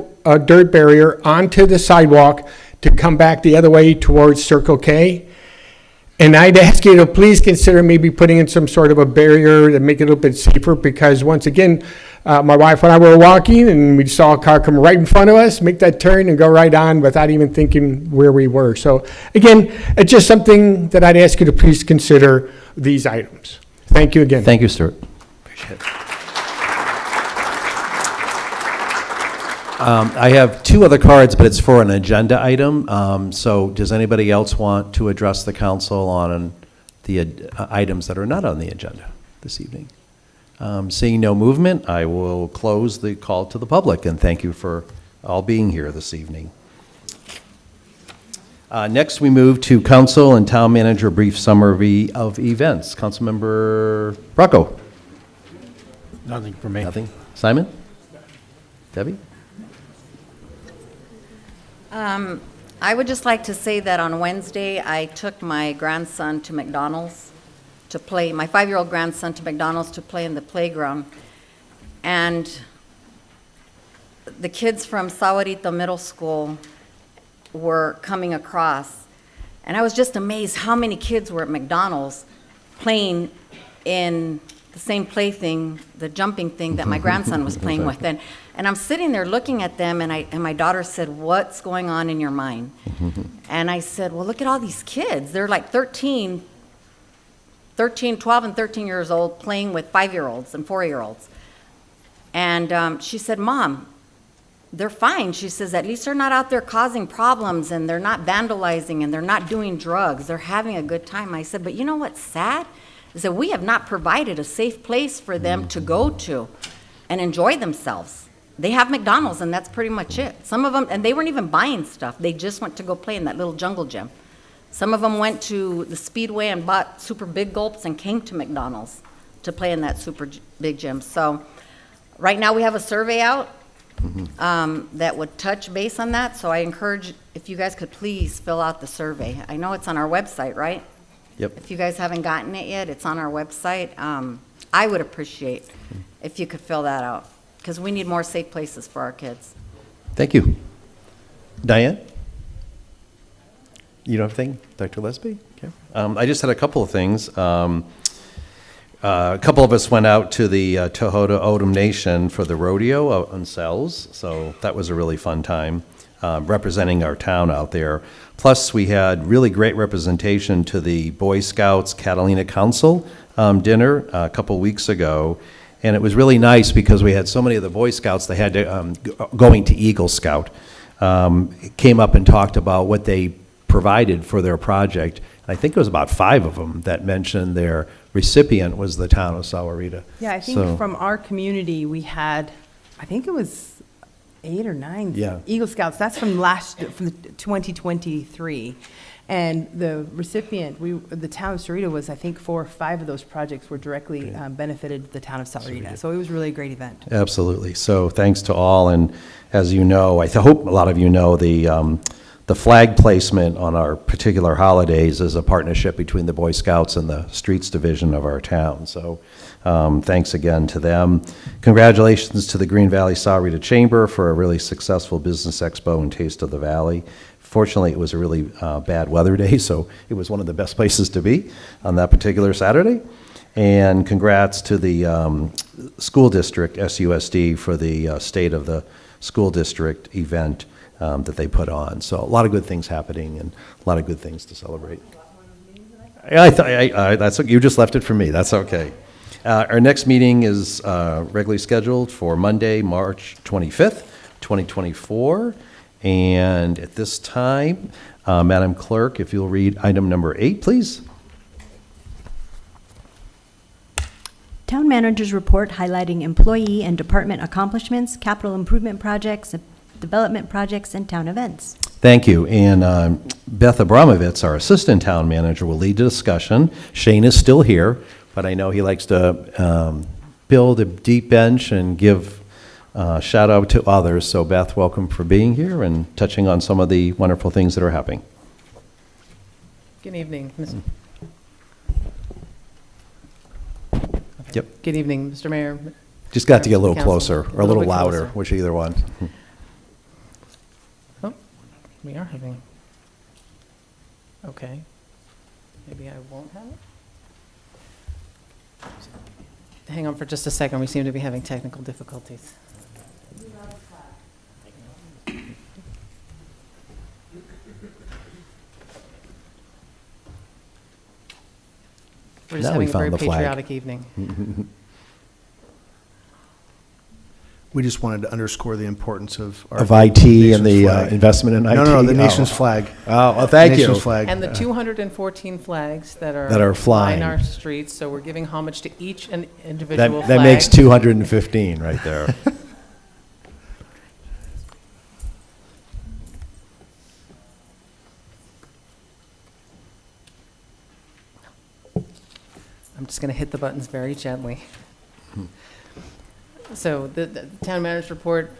dirt barrier onto the sidewalk to come back the other way towards Circle K. And I'd ask you to please consider maybe putting in some sort of a barrier to make it a little bit safer, because once again, my wife and I were walking and we saw a car come right in front of us, make that turn and go right on without even thinking where we were. So again, it's just something that I'd ask you to please consider these items. Thank you again. Thank you, Stuart. Appreciate it. I have two other cards, but it's for an agenda item. So does anybody else want to address the council on the items that are not on the agenda this evening? Seeing no movement, I will close the call to the public, and thank you for all being here this evening. Next, we move to council and town manager brief summary of events. Councilmember Bracco. Nothing for me. Nothing. Simon? Debbie? I would just like to say that on Wednesday, I took my grandson to McDonald's to play, my 5-year-old grandson to McDonald's to play in the playground. And the kids from Sahuarita Middle School were coming across. And I was just amazed how many kids were at McDonald's playing in the same plaything, the jumping thing that my grandson was playing with. And I'm sitting there looking at them, and my daughter said, "What's going on in your mind?" And I said, "Well, look at all these kids. They're like 12 and 13 years old playing with 5-year-olds and 4-year-olds. And she said, "Mom, they're fine." She says, "At least they're not out there causing problems, and they're not vandalizing, and they're not doing drugs. They're having a good time." I said, "But you know what's sad? Is that we have not provided a safe place for them to go to and enjoy themselves. They have McDonald's, and that's pretty much it. Some of them, and they weren't even buying stuff. They just went to go play in that little jungle gym. Some of them went to the Speedway and bought super big gulps and came to McDonald's to play in that super big gym." So right now we have a survey out that would touch base on that. So I encourage, if you guys could please fill out the survey. I know it's on our website, right? Yep. If you guys haven't gotten it yet, it's on our website. I would appreciate if you could fill that out, because we need more safe places for our kids. Thank you. Diane? You don't have anything? Dr. Lesby? Okay. I just had a couple of things. A couple of us went out to the Tohoto O'odham Nation for the rodeo out on Sells, so that was a really fun time, representing our town out there. Plus, we had really great representation to the Boy Scouts Catalina Council dinner a couple weeks ago, and it was really nice because we had so many of the Boy Scouts that had to, going to Eagle Scout, came up and talked about what they provided for their project. I think it was about 5 of them that mentioned their recipient was the town of Sahuarita. Yeah, I think from our community, we had, I think it was 8 or 9 Eagle Scouts. That's from 2023. And the recipient, the town of Sahuarita was, I think, 4 or 5 of those projects were directly benefited the town of Sahuarita. So it was really a great event. Absolutely. So thanks to all. And as you know, I hope a lot of you know, the flag placement on our particular holidays is a partnership between the Boy Scouts and the Streets Division of our town. So thanks again to them. Congratulations to the Green Valley Sahuarita Chamber for a really successful business expo and Taste of the Valley. Fortunately, it was a really bad weather day, so it was one of the best places to be on that particular Saturday. And congrats to the school district, SUSD, for the State of the School District event that they put on. So a lot of good things happening and a lot of good things to celebrate. That's you just left it for me. That's okay. Our next meeting is regularly scheduled for Monday, March 25th, 2024. And at this time, Madam Clerk, if you'll read item number 8, please. Town Manager's Report highlighting employee and department accomplishments, capital improvement projects, development projects, and town events. Thank you. And Beth Abramovitz, our Assistant Town Manager, will lead the discussion. Shane is still here, but I know he likes to build a deep bench and give shout out to others. So Beth, welcome for being here and touching on some of the wonderful things that are happening. Good evening, Mr. Yep. Good evening, Mr. Mayor. Just got to get a little Council. closer or a little bit louder, closer. which either one. Oh, we are having. Okay. Maybe I won't have it. Hang on for just a second. We seem to be having technical difficulties. We're just Now we having a found very the flag. patriotic evening. We just wanted to underscore the importance of our Of IT and nation's the flag. investment in IT? No, the Oh. nation's flag. Oh, well, thank you. Nation's flag. And the 214 flags that are flying. line our streets, so we're giving homage to each and individual flag. That makes 215 right there. I'm just going to hit the buttons very gently. So the town manager's report,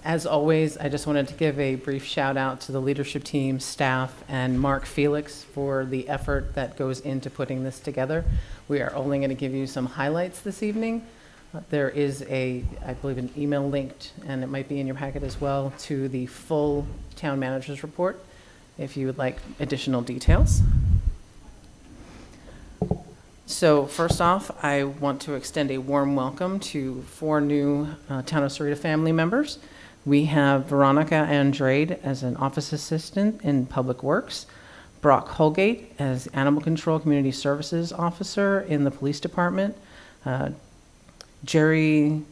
as always, I just wanted to give a brief shout out to the leadership team, staff, and Mark Felix for the effort that goes into putting this together. We are only going to give you some highlights this evening. There is I believe, an email linked, and it might be in your packet as well, to the full town manager's report if you would like additional details. So first off, I want to extend a warm welcome to 4 new Town of Sarita family members. We have Veronica Andrade as an office assistant in Public Works, Brock Holgate as Animal Control Community Services Officer in the Police Department, Jerry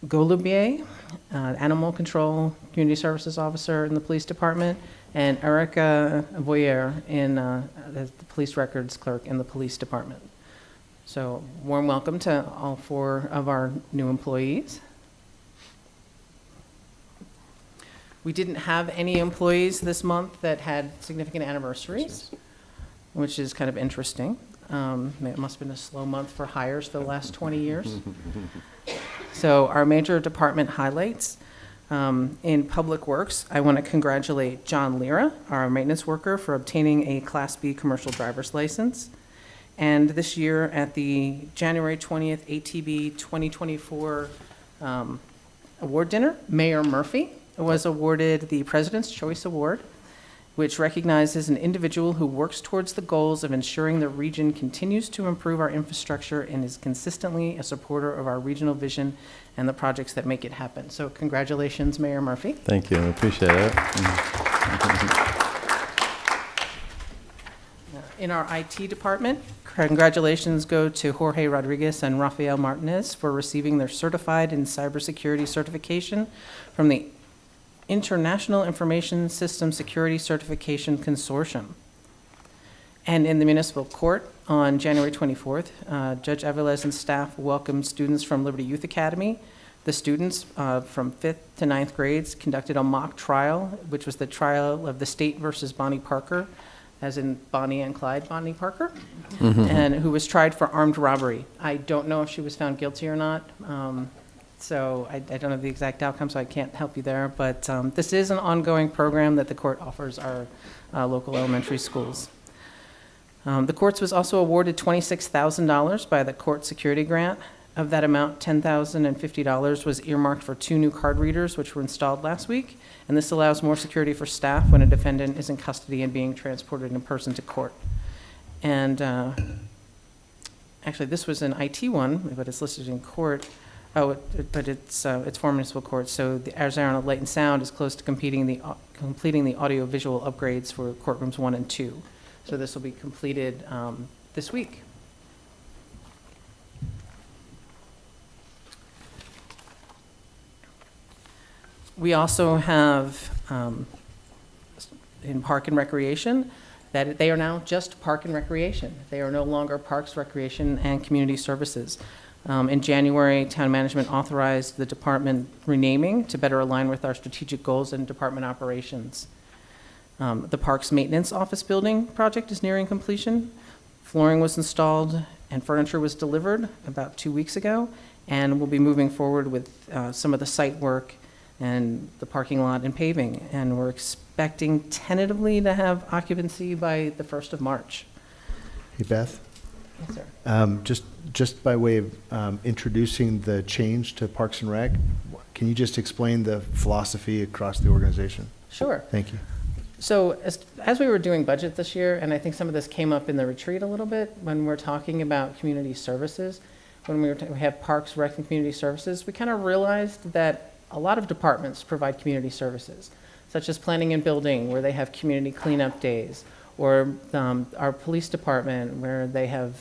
Golubier, Animal Control Community Services Officer in the Police Department, and Erica Boyer as the Police Records Clerk in the Police Department. So warm welcome to all 4 of our new employees. We didn't have any employees this month that had significant anniversaries, which is kind of interesting. It must have been a slow month for hires for the last 20 years. So our major department highlights. In Public Works, I want to congratulate John Lira, our maintenance worker, for obtaining a Class B commercial driver's license. And this year at the January 20th ATB 2024 award dinner, Mayor Murphy was awarded the President's Choice Award, which recognizes an individual who works towards the goals of ensuring the region continues to improve our infrastructure and is consistently a supporter of our regional vision and the projects that make it happen. So congratulations, Mayor Murphy. Thank you, I appreciate it. In our IT department, congratulations go to Jorge Rodriguez and Rafael Martinez for receiving their certified in cybersecurity certification from the International Information System Security Certification Consortium. And in the municipal court on January 24th, Judge Aviles and staff welcomed students from Liberty Youth Academy. The students from 5th to 9th grades conducted a mock trial, which was the trial of the state versus Bonnie Parker, as in Bonnie and Clyde Bonnie Parker, and who was tried for armed robbery. I don't know if she was found guilty or not. So I don't know the exact outcome, so I can't help you there. But this is an ongoing program that the court offers our local elementary schools. The courts was also awarded $26,000 by the court security grant. Of that amount, $10,050 was earmarked for 2 new card readers, which were installed last week. And this allows more security for staff when a defendant is in custody and being transported in person to court. And actually, this was an IT one, but it's listed in court. But it's for municipal court. So the Arizona Light and Sound is close to completing the audio-visual upgrades for courtrooms 1 and 2. So this will be completed this week. We also have in Park and Recreation that they are now just Park and Recreation. They are no longer Parks, Recreation, and Community Services. In January, town management authorized the department renaming to better align with our strategic goals and department operations. The Parks Maintenance Office Building project is nearing completion. Flooring was installed and furniture was delivered about 2 weeks ago, and we'll be moving forward with some of the site work and the parking lot and paving. And we're expecting tentatively to have occupancy by the 1st of March. Hey, Beth? Yes, sir. Just by way of introducing the change to Parks and Rec, can you just explain the philosophy across the organization? Sure. Thank you. So as we were doing budget this year, and I think some of this came up in the retreat a little bit, when we're talking about community services, when we have Parks, Rec, and Community Services, we kind of realized that a lot of departments provide community services, such as planning and building, where they have community cleanup days, or our police department, where they have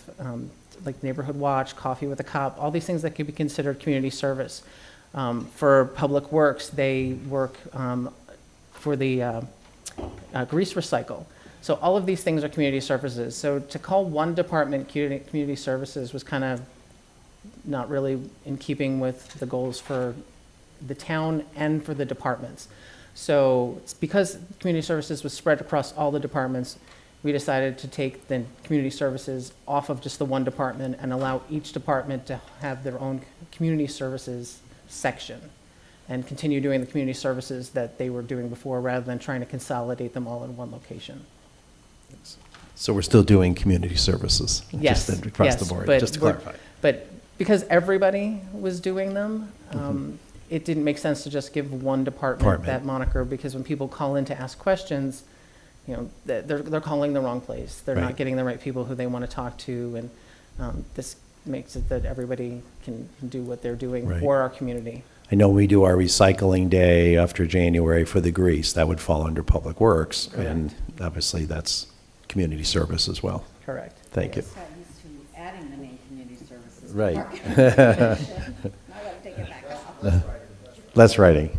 like Neighborhood Watch, Coffee with a Cop, all these things that could be considered community service. For Public Works, they work for the grease recycle. So all of these things are community services. So to call one department community services was kind of not really in keeping with the goals for the town and for the departments. So it's because community services was spread across all the departments, we decided to take the community services off of just the one department and allow each department to have their own community services section and continue doing the community services that they were doing before, rather than trying to consolidate them all in one location. So we're still doing community services? Yes. Just across the board, just to clarify. But because everybody was doing them, it didn't make sense to just give one department that moniker, because when people call in to ask questions, you know, they're calling the wrong place. They're Right. not getting the right people who they want to talk to, and this makes it that everybody can do what they're doing Right. for our community. I know we do our recycling day after January for the grease. That would fall under Public Works. And obviously, that's community service as well. Correct. Thank you. Got used to adding the name community services. Right. Now I gotta take it back off. Less writing.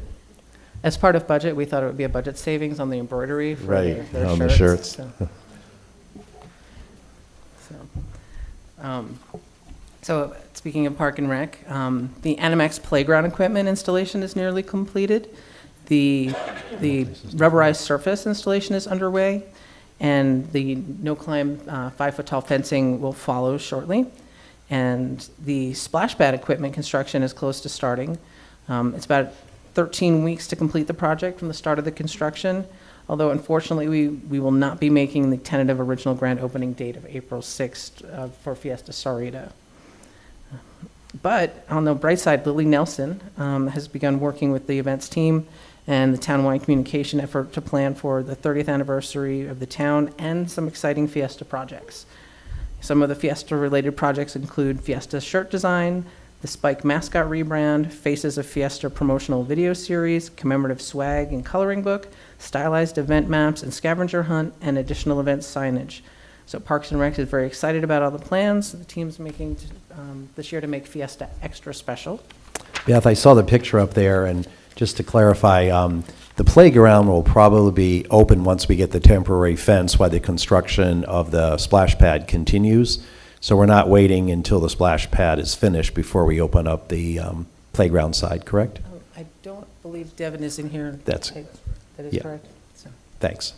As part of budget, we thought it would be a budget savings on the embroidery for Right, their on the shirts. shirts. So, speaking of Park and Rec, the Animax playground equipment installation is nearly completed. The rubberized surface installation is underway, and the no-climb 5-foot-tall fencing will follow shortly. And the splash pad equipment construction is close to starting. It's about 13 weeks to complete the project from the start of the construction, although unfortunately we will not be making the tentative original grand opening date of April 6th for Fiesta Sarita. But on the bright side, Lily Nelson has begun working with the events team and the townwide communication effort to plan for the 30th anniversary of the town and some exciting Fiesta projects. Some of the Fiesta-related projects include Fiesta shirt design, the Spike mascot rebrand, Faces of Fiesta promotional video series, commemorative swag and coloring book, stylized event maps and scavenger hunt, and additional event signage. So Parks and Rec is very excited about all the plans the team's making this year to make Fiesta extra special. Beth, I saw the picture up there, and just to clarify, the playground will probably be open once we get the temporary fence while the construction of the splash pad continues. So we're not waiting until the splash pad is finished before we open up the playground side, correct? I don't believe Devin is in here. That is yeah. correct. So. Thanks.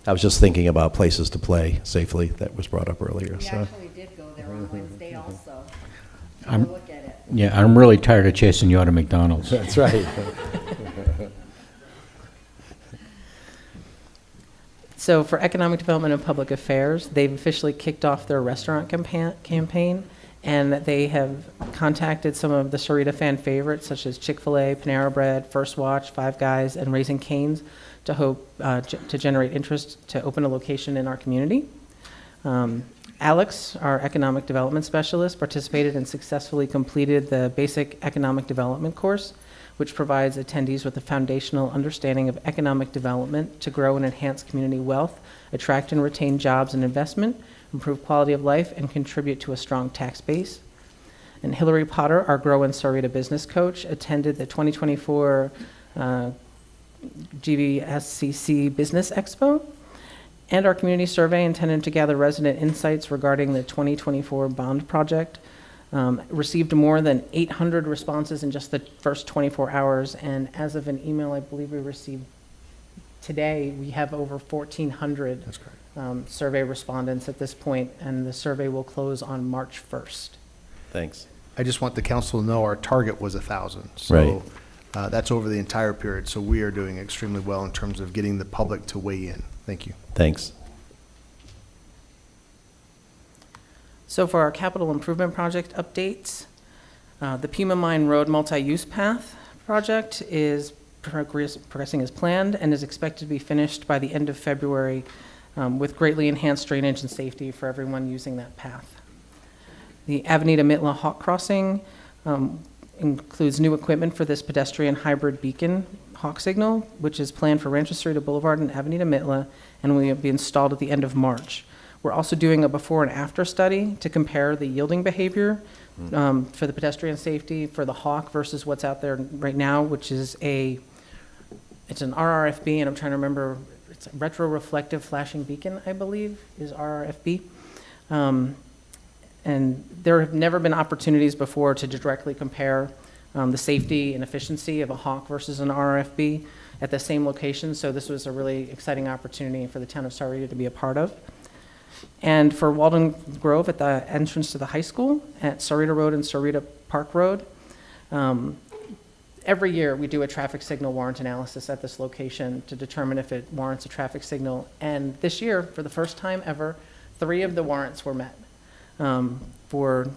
I was just thinking about places to play safely. That was brought up earlier. We So. actually did go there on Wednesday also. Look at it. Yeah, I'm really tired of chasing you out of McDonald's. That's right. So for Economic Development and Public Affairs, they've officially kicked off their restaurant campaign, and they have contacted some of the Sarita fan favorites, such as Chick-fil-A, Panera Bread, First Watch, Five Guys, and Raising Cane's, to hope to generate interest to open a location in our community. Alex, our economic development specialist, participated and successfully completed the basic economic development course, which provides attendees with a foundational understanding of economic development to grow and enhance community wealth, attract and retain jobs and investment, improve quality of life, and contribute to a strong tax base. And Hillary Potter, our Grow and Sarita business coach, attended the 2024 GVSCC Business Expo, and our community survey intended to gather resident insights regarding the 2024 bond project. Received more than 800 responses in just the first 24 hours, and as of an email I believe we received today, we have over 1,400 survey respondents at this point, and the survey will close on March 1st. Thanks. I just want the council to know our target was 1,000. Right. So that's over the entire period. So we are doing extremely well in terms of getting the public to weigh in. Thank you. Thanks. So for our capital improvement project updates, the Pima Mine Road multi-use path project is progressing as planned and is expected to be finished by the end of February with greatly enhanced drainage and safety for everyone using that path. The Avenida Mitla Hawk Crossing includes new equipment for this pedestrian hybrid beacon hawk signal, which is planned for Rancho Sarita Boulevard and Avenida Mitla, and will be installed at the end of March. We're also doing a before and after study to compare the yielding behavior for the pedestrian safety for the hawk versus what's out there right now, which is it's an RRFB, and I'm trying to remember, it's a retro-reflective flashing beacon, I believe, is RRFB. And there have never been opportunities before to directly compare the safety and efficiency of a hawk versus an RRFB at the same location, so this was a really exciting opportunity for the town of Sarita to be a part of. And for Walden Grove at the entrance to the high school at Sarita Road and Sarita Park Road, every year we do a traffic signal warrant analysis at this location to determine if it warrants a traffic signal. And this year, for the first time ever, 3 of the warrants were met for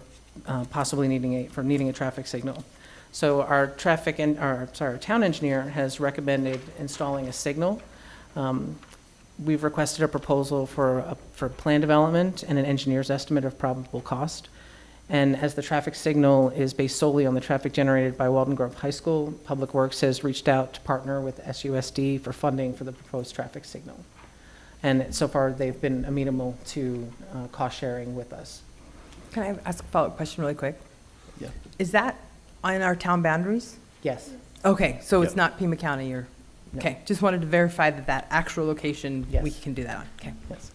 possibly needing a traffic signal. So our town engineer has recommended installing a signal. we've requested a proposal for plan development and an engineer's estimate of probable cost. And as the traffic signal is based solely on the traffic generated by Walden Grove High School, Public Works has reached out to partner with SUSD for funding for the proposed traffic signal. And so far, they've been amenable to cost sharing with us. Can I ask a follow-up question really quick? Yeah. Is that on our town boundaries? Yes. Okay, so it's Yep. not Pima County or, No. okay, just wanted to verify that that actual location, we Yes. can do that on, okay. Yes.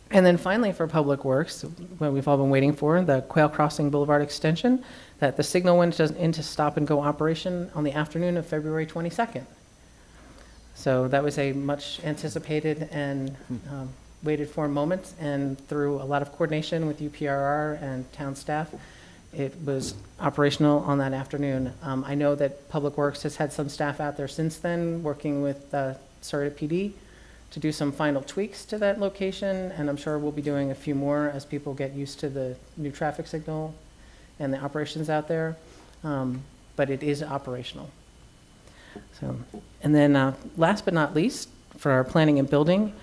And then finally, for Public Works, what we've all been waiting for, the Quail Crossing Boulevard extension, that the signal went into stop-and-go operation on the afternoon of February 22nd. So that was a much anticipated and waited for moment, and through a lot of coordination with UPRR and town staff, it was operational on that afternoon. I know that Public Works has had some staff out there since then, working with Sarita PD to do some final tweaks to that location, and I'm sure we'll be doing a few more as people get used to the new traffic signal and the operations out there. But it is operational. So, and then last but not least, for our planning and building,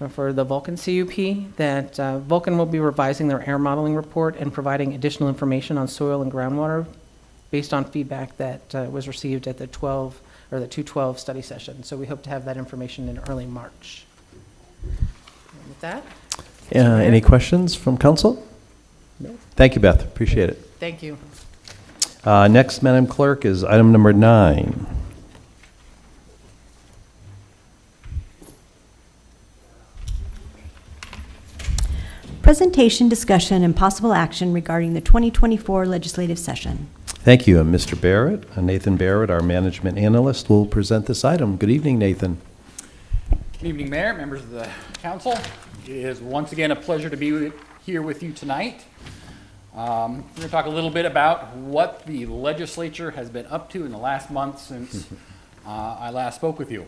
for the Vulcan CUP, that Vulcan will be revising their air modeling report and providing additional information on soil and groundwater based on feedback that was received at the 212 study session. So we hope to have that information in early March. And with that, Any questions from council? No. Thank you, Beth. Appreciate it. Thank you. Next, Madam Clerk, is item number 9. Presentation, discussion, and possible action regarding the 2024 legislative session. Thank you. Mr. Barrett, Nathan Barrett, our management analyst, will present this item. Good evening, Nathan. Good evening, Mayor, members of the council. It is once again a pleasure to be here with you tonight. We're going to talk a little bit about what the legislature has been up to in the last month since I last spoke with you.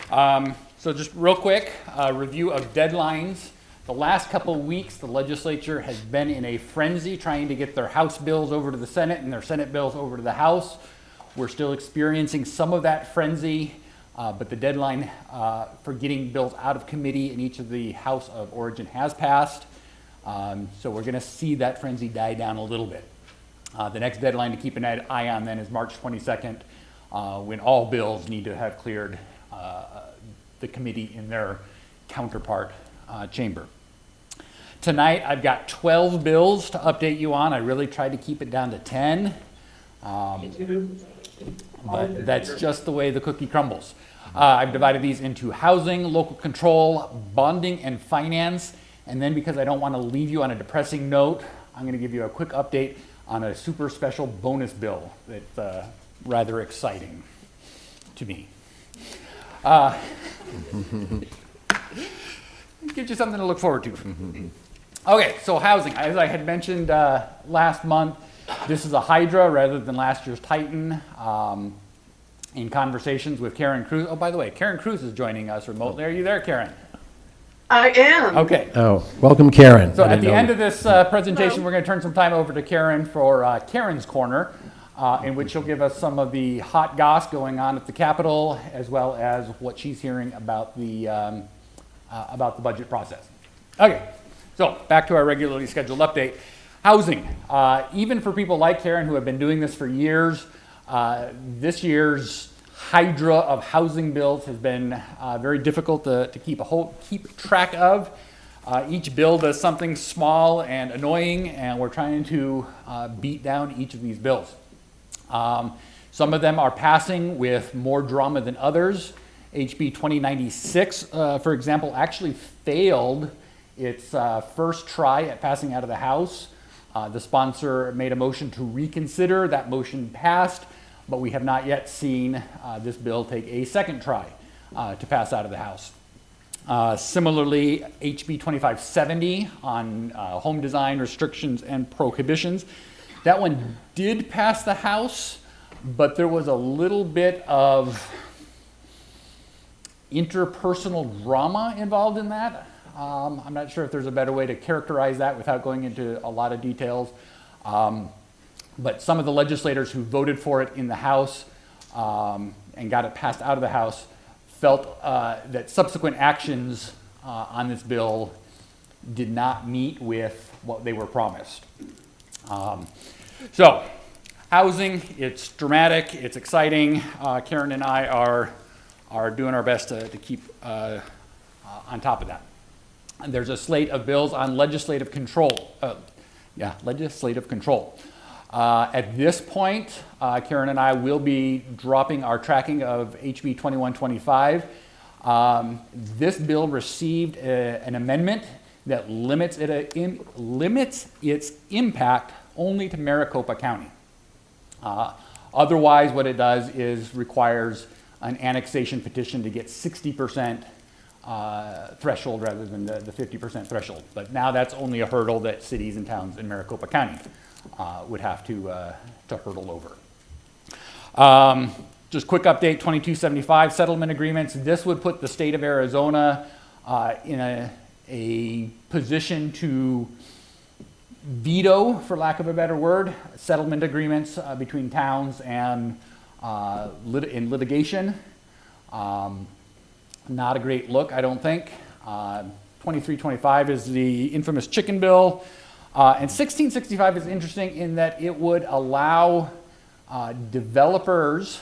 So just real quick, review of deadlines. The last couple weeks, the legislature has been in a frenzy trying to get their House bills over to the Senate and their Senate bills over to the House. We're still experiencing some of that frenzy, but the deadline for getting bills out of committee in each of the House of Origin has passed. So we're going to see that frenzy die down a little bit. The next deadline to keep an eye on then is March 22nd, when all bills need to have cleared the committee in their counterpart chamber. Tonight, I've got 12 bills to update you on. I really tried to keep it down to 10, but that's just the way the cookie crumbles. I've divided these into housing, local control, bonding, and finance. And then because I don't want to leave you on a depressing note, I'm going to give you a quick update on a super special bonus bill that's rather exciting to me. Gives you something to look forward to. Okay, so housing. As I had mentioned last month, this is a Hydra rather than last year's Titan. In conversations with Karen Cruz. Oh, by the way, Karen Cruz is joining us remotely. Are you there, Karen? I am. Okay. Oh, welcome, Karen. So at the end of this presentation, we're going to turn some time over to Karen for Karen's Corner, in which she'll give us some of the hot goss going on at the Capitol, as well as what she's hearing about the budget process. Okay, so back to our regularly scheduled update. Housing. Even for people like Karen who have been doing this for years, this year's hydra of housing bills has been very difficult to keep track of. Each bill does something small and annoying, and we're trying to beat down each of these bills. Some of them are passing with more drama than others. HB 2096, for example, actually failed its first try at passing out of the House. The sponsor made a motion to reconsider. That motion passed, but we have not yet seen this bill take a second try to pass out of the House. Similarly, HB 2570 on home design restrictions and prohibitions. That one did pass the House, but there was a little bit of interpersonal drama involved in that. I'm not sure if there's a better way to characterize that without going into a lot of details. But some of the legislators who voted for it in the House and got it passed out of the House felt that subsequent actions on this bill did not meet with what they were promised. So, housing, it's dramatic, it's exciting. Karen and I are doing our best to keep on top of that. And there's a slate of bills on legislative control. Legislative control. At this point, Karen and I will be dropping our tracking of HB 2125. This bill received an amendment that limits its impact only to Maricopa County. Otherwise, what it does is requires an annexation petition to get 60% threshold rather than the 50% threshold. But now that's only a hurdle that cities and towns in Maricopa County would have to hurdle over. Just quick update, 2275 settlement agreements. This would put the state of Arizona in a position to veto, for lack of a better word, settlement agreements between towns and in litigation. Not a great look, I don't think. 2325 is the infamous chicken bill. And 1665 is interesting in that it would allow developers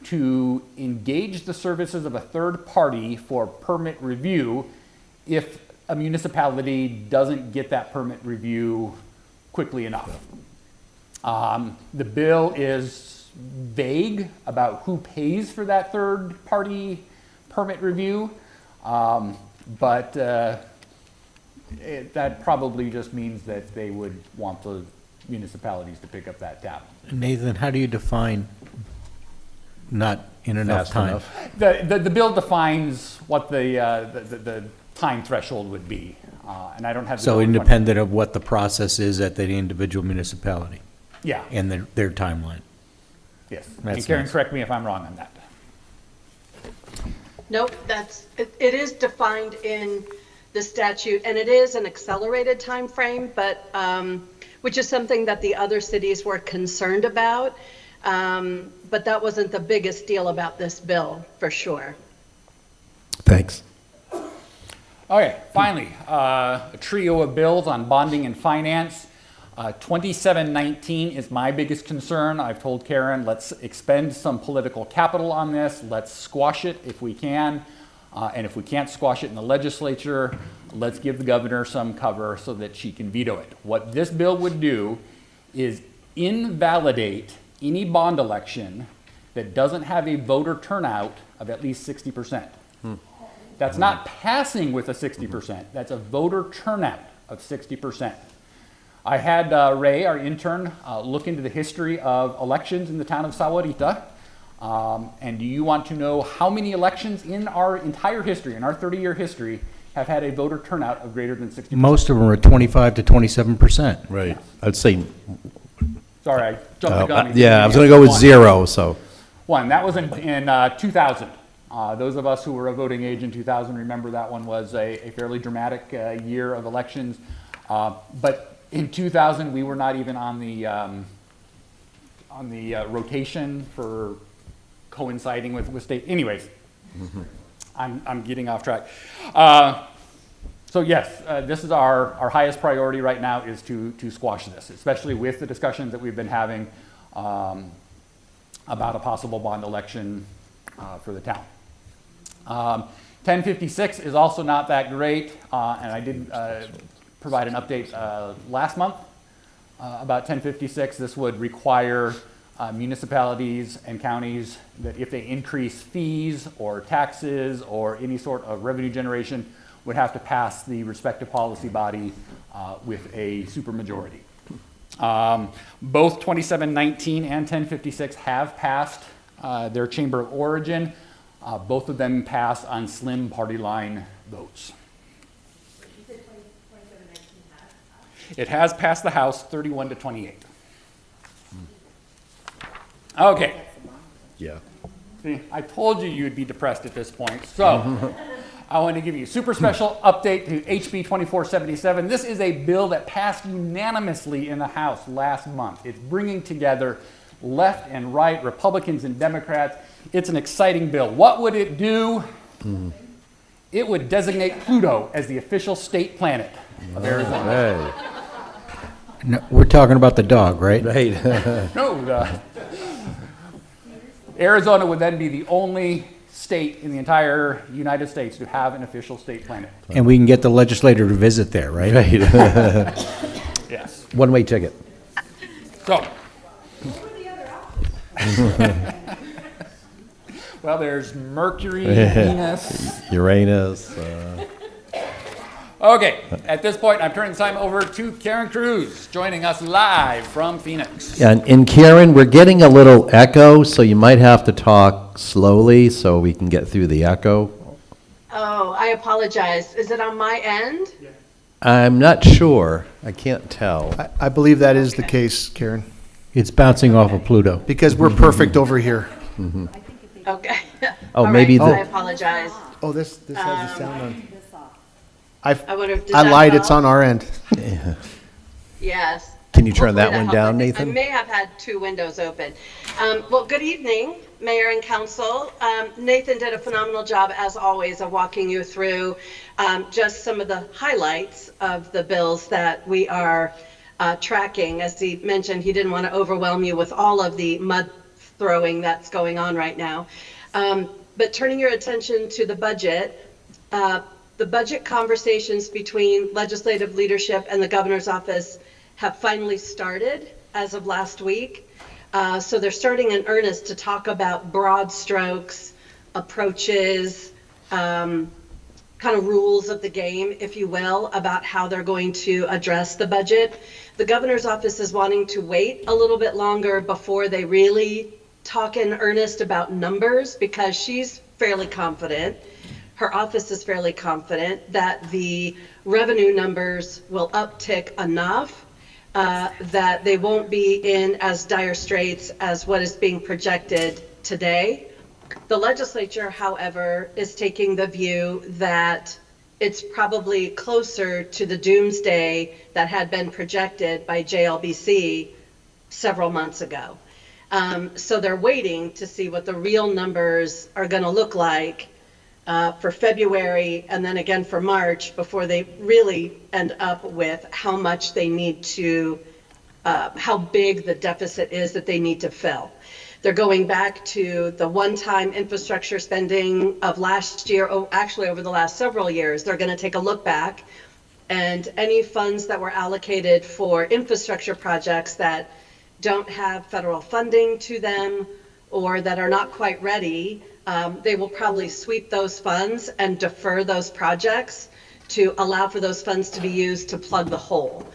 to engage the services of a third party for permit review if a municipality doesn't get that permit review quickly enough. The bill is vague about who pays for that third party permit review, but that probably just means that they would want the municipalities to pick up that tab. Nathan, how do you define not in enough Fast time? enough. The bill defines what the time threshold would be, and I don't have the So bill in front of me. independent of what the process is at the individual municipality? Yeah. And their timeline? Yes. That's And Karen, nice. correct me if I'm wrong on that. Nope, it is defined in the statute, and it is an accelerated time frame, but, which is something that the other cities were concerned about. But that wasn't the biggest deal about this bill, for sure. Thanks. Okay, finally, a trio of bills on bonding and finance. 2719 is my biggest concern. I've told Karen, let's expend some political capital on this. Let's squash it if we can. And if we can't squash it in the legislature, let's give the governor some cover so that she can veto it. What this bill would do is invalidate any bond election that doesn't have a voter turnout of at least 60%. That's not passing with a 60%. That's a voter turnout of 60%. I had Ray, our intern, look into the history of elections in the town of Sahuarita. And do you want to know how many elections in our entire history, in our 30-year history, have had a voter turnout of greater than 60%? Most of them are 25 to 27%. Right. I'd say, Sorry, I jumped the gun. yeah, I was going to go with 0, so. One, that was in 2000. Those of us who were of voting age in 2000 remember that one was a fairly dramatic year of elections. But in 2000, we were not even on the rotation for coinciding with state. Anyways, I'm getting off track. So yes, this is our highest priority right now is to squash this, especially with the discussions that we've been having about a possible bond election for the town. 1056 is also not that great, and I did provide an update last month about 1056. This would require municipalities and counties that if they increase fees or taxes or any sort of revenue generation would have to pass the respective policy body with a supermajority. Both 2719 and 1056 have passed their chamber of origin. Both of them passed on slim party line votes. It has passed the House 31 to 28. Okay. Yeah. See, I told you you'd be depressed at this point. So I want to give you a super special update to HB 2477. This is a bill that passed unanimously in the House last month. It's bringing together left and right, Republicans and Democrats. It's an exciting bill. What would it do? it would designate Pluto as the official state planet of Arizona. No, we're talking about the dog, right? Right. No, Arizona would then be the only state in the entire United States to have an official state planet. And we can get the legislator to visit there, right? Right. Yes. One-way ticket. So. Well, there's Mercury, Venus. Uranus. Okay, at this point, I'm turning the time over to Karen Cruz, joining us live from Phoenix. And Karen, we're getting a little echo, so you might have to talk slowly so we can get through the echo. Oh, I apologize. Is it on my end? I'm not sure. I can't tell. I believe that is the case, Karen, It's bouncing off of Pluto. because we're perfect over here. Okay. Oh, All maybe right, the- I apologize. Oh, this has the sound on. I wonder if, did I that lied, it's help? on our end. Yes. Can you turn that Hopefully one down, helped. I Nathan? may have had two windows open. Well, good evening, Mayor and Council. Nathan did a phenomenal job, as always, of walking you through just some of the highlights of the bills that we are tracking. As he mentioned, he didn't want to overwhelm you with all of the mud throwing that's going on right now. But turning your attention to the budget conversations between legislative leadership and the governor's office have finally started as of last week. So they're starting in earnest to talk about broad strokes, approaches, kind of rules of the game, if you will, about how they're going to address the budget. The governor's office is wanting to wait a little bit longer before they really talk in earnest about numbers, because she's fairly confident, her office is fairly confident that the revenue numbers will uptick enough that they won't be in as dire straits as what is being projected today. The legislature, however, is taking the view that it's probably closer to the doomsday that had been projected by JLBC several months ago. So they're waiting to see what the real numbers are going to look like for February and then again for March before they really end up with how much they need to, how big the deficit is that they need to fill. They're going back to the one-time infrastructure spending of last year, actually over the last several years. They're going to take a look back, and any funds that were allocated for infrastructure projects that don't have federal funding to them or that are not quite ready, they will probably sweep those funds and defer those projects to allow for those funds to be used to plug the hole.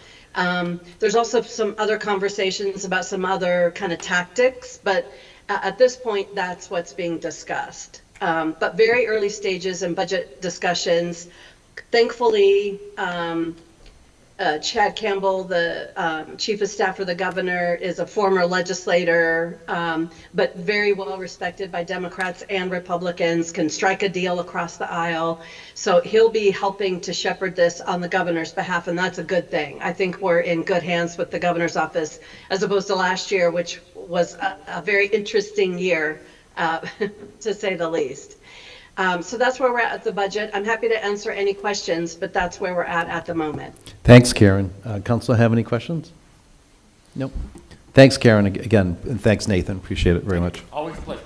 There's also some other conversations about some other kind of tactics, but at this point, that's what's being discussed. But very early stages in budget discussions. Thankfully, Chad Campbell, the chief of staff for the governor, is a former legislator, but very well respected by Democrats and Republicans, can strike a deal across the aisle. So he'll be helping to shepherd this on the governor's behalf, and that's a good thing. I think we're in good hands with the governor's office, as opposed to last year, which was a very interesting year, to say the least. So that's where we're at the budget. I'm happy to answer any questions, but that's where we're at the moment. Thanks, Karen. Councilor, have any questions? Nope. Thanks, Karen, again, and thanks, Nathan. Appreciate it very much. Always a pleasure.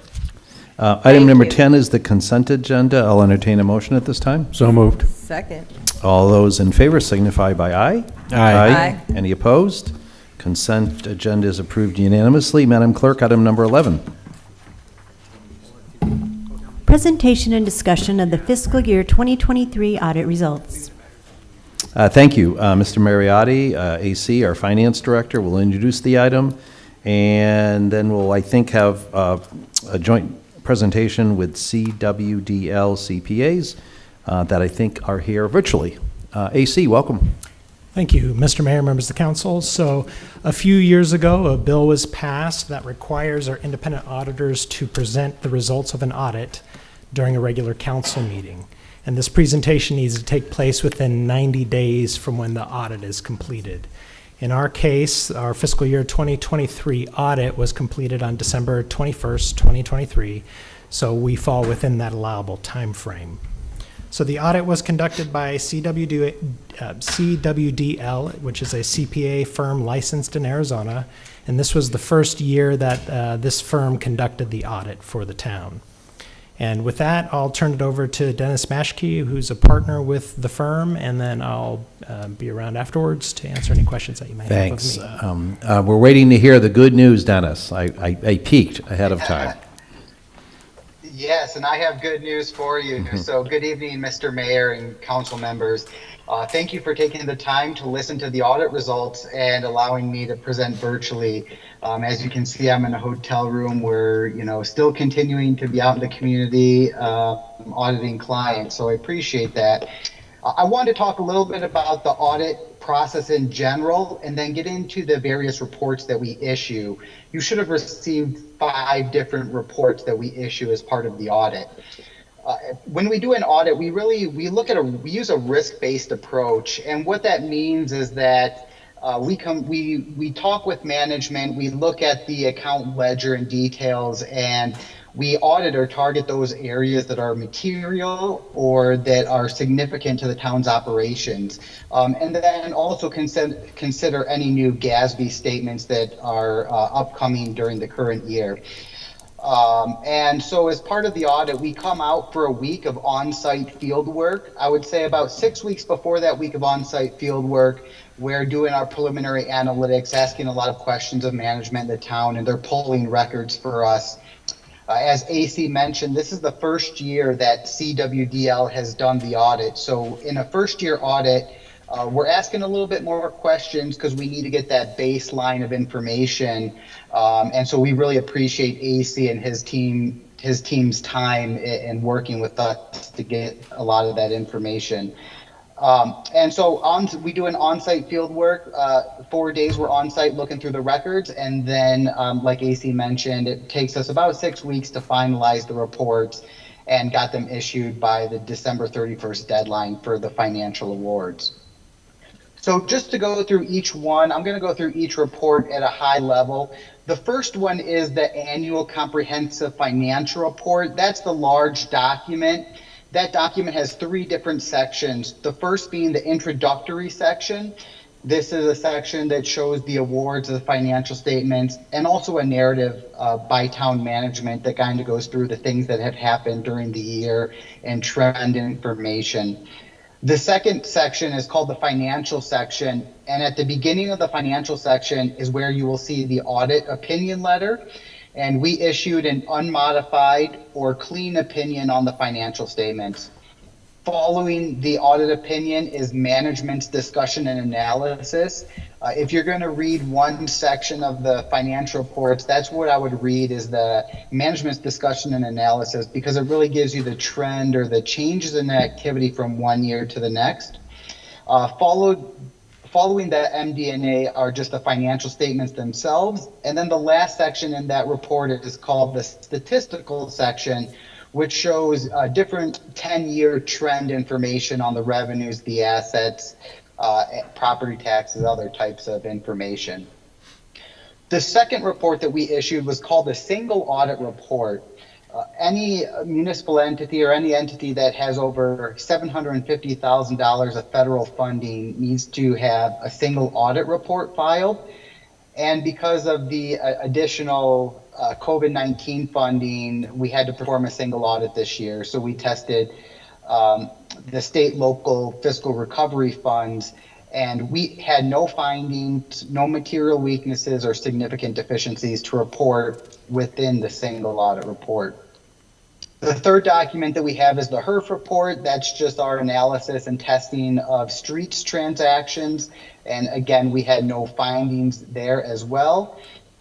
Item number 10 is the consent agenda. I'll entertain a motion at this time. So moved. Second. All those in favor signify by aye. Aye. Any opposed? Consent agenda is approved unanimously. Madam Clerk, item number 11. Presentation and discussion of the fiscal year 2023 audit results. Thank you. Mr. Mariotti, AC, our finance director, will introduce the item, and then we'll, I think, have a joint presentation with CWDL CPAs that I think are here virtually. AC, welcome. Thank you, Mr. Mayor, members of the council. So a few years ago, a bill was passed that requires our independent auditors to present the results of an audit during a regular council meeting. And this presentation needs to take place within 90 days from when the audit is completed. In our case, our fiscal year 2023 audit was completed on December 21st, 2023. So we fall within that allowable time frame. So the audit was conducted by CWDL, which is a CPA firm licensed in Arizona, and this was the first year that this firm conducted the audit for the town. And with that, I'll turn it over to Dennis Maschke, who's a partner with the firm, and then I'll be around afterwards to answer any questions that you may Thanks. have of me. We're waiting to hear the good news, Dennis. I peeked ahead of time. Yes, and I have good news for you. So good evening, Mr. Mayor and council members. Thank you for taking the time to listen to the audit results and allowing me to present virtually. As you can see, I'm in a hotel room. We're, still continuing to be out in the community auditing clients, so I appreciate that. I want to talk a little bit about the audit process in general and then get into the various reports that we issue. You should have received 5 different reports that we issue as part of the audit. When we do an audit, we use a risk-based approach, and what that means is that we talk with management, we look at the account ledger and details, and we audit or target those areas that are material or that are significant to the town's operations. And then also consider any new GASB statements that are upcoming during the current year. And so as part of the audit, we come out for a week of on-site field work. I would say about 6 weeks before that week of on-site field work, we're doing our preliminary analytics, asking a lot of questions of management in the town, and they're pulling records for us. As AC mentioned, this is the first year that CWDL has done the audit. So in a first-year audit, we're asking a little bit more questions because we need to get that baseline of information. And so we really appreciate AC and his team's time in working with us to get a lot of that information. And so we do an on-site field work. 4 days we're on-site looking through the records, and then, like AC mentioned, it takes us about 6 weeks to finalize the reports and got them issued by the December 31st deadline for the financial awards. So just to go through each one, I'm going to go through each report at a high level. The first one is the annual comprehensive financial report. That's the large document. That document has 3 different sections. The first being the introductory section. This is a section that shows the awards of the financial statements and also a narrative by town management that kind of goes through the things that have happened during the year and trend information. The second section is called the financial section, and at the beginning of the financial section is where you will see the audit opinion letter, and we issued an unmodified or clean opinion on the financial statements. Following the audit opinion is management's discussion and analysis. If you're going to read one section of the financial reports, that's what I would read, is the management's discussion and analysis, because it really gives you the trend or the changes in activity from one year to the next. Following that MD&A are just the financial statements themselves. And then the last section in that report is called the statistical section, which shows different 10-year trend information on the revenues, the assets, property taxes, other types of information. The second report that we issued was called the single audit report. Any municipal entity or any entity that has over $750,000 of federal funding needs to have a single audit report filed. And because of the additional COVID-19 funding, we had to perform a single audit this year. So we tested the state, local fiscal recovery funds, and we had no findings, no material weaknesses or significant deficiencies to report within the single audit report. The third document that we have is the HERF report. That's just our analysis and testing of streets transactions. And again, we had no findings there as well.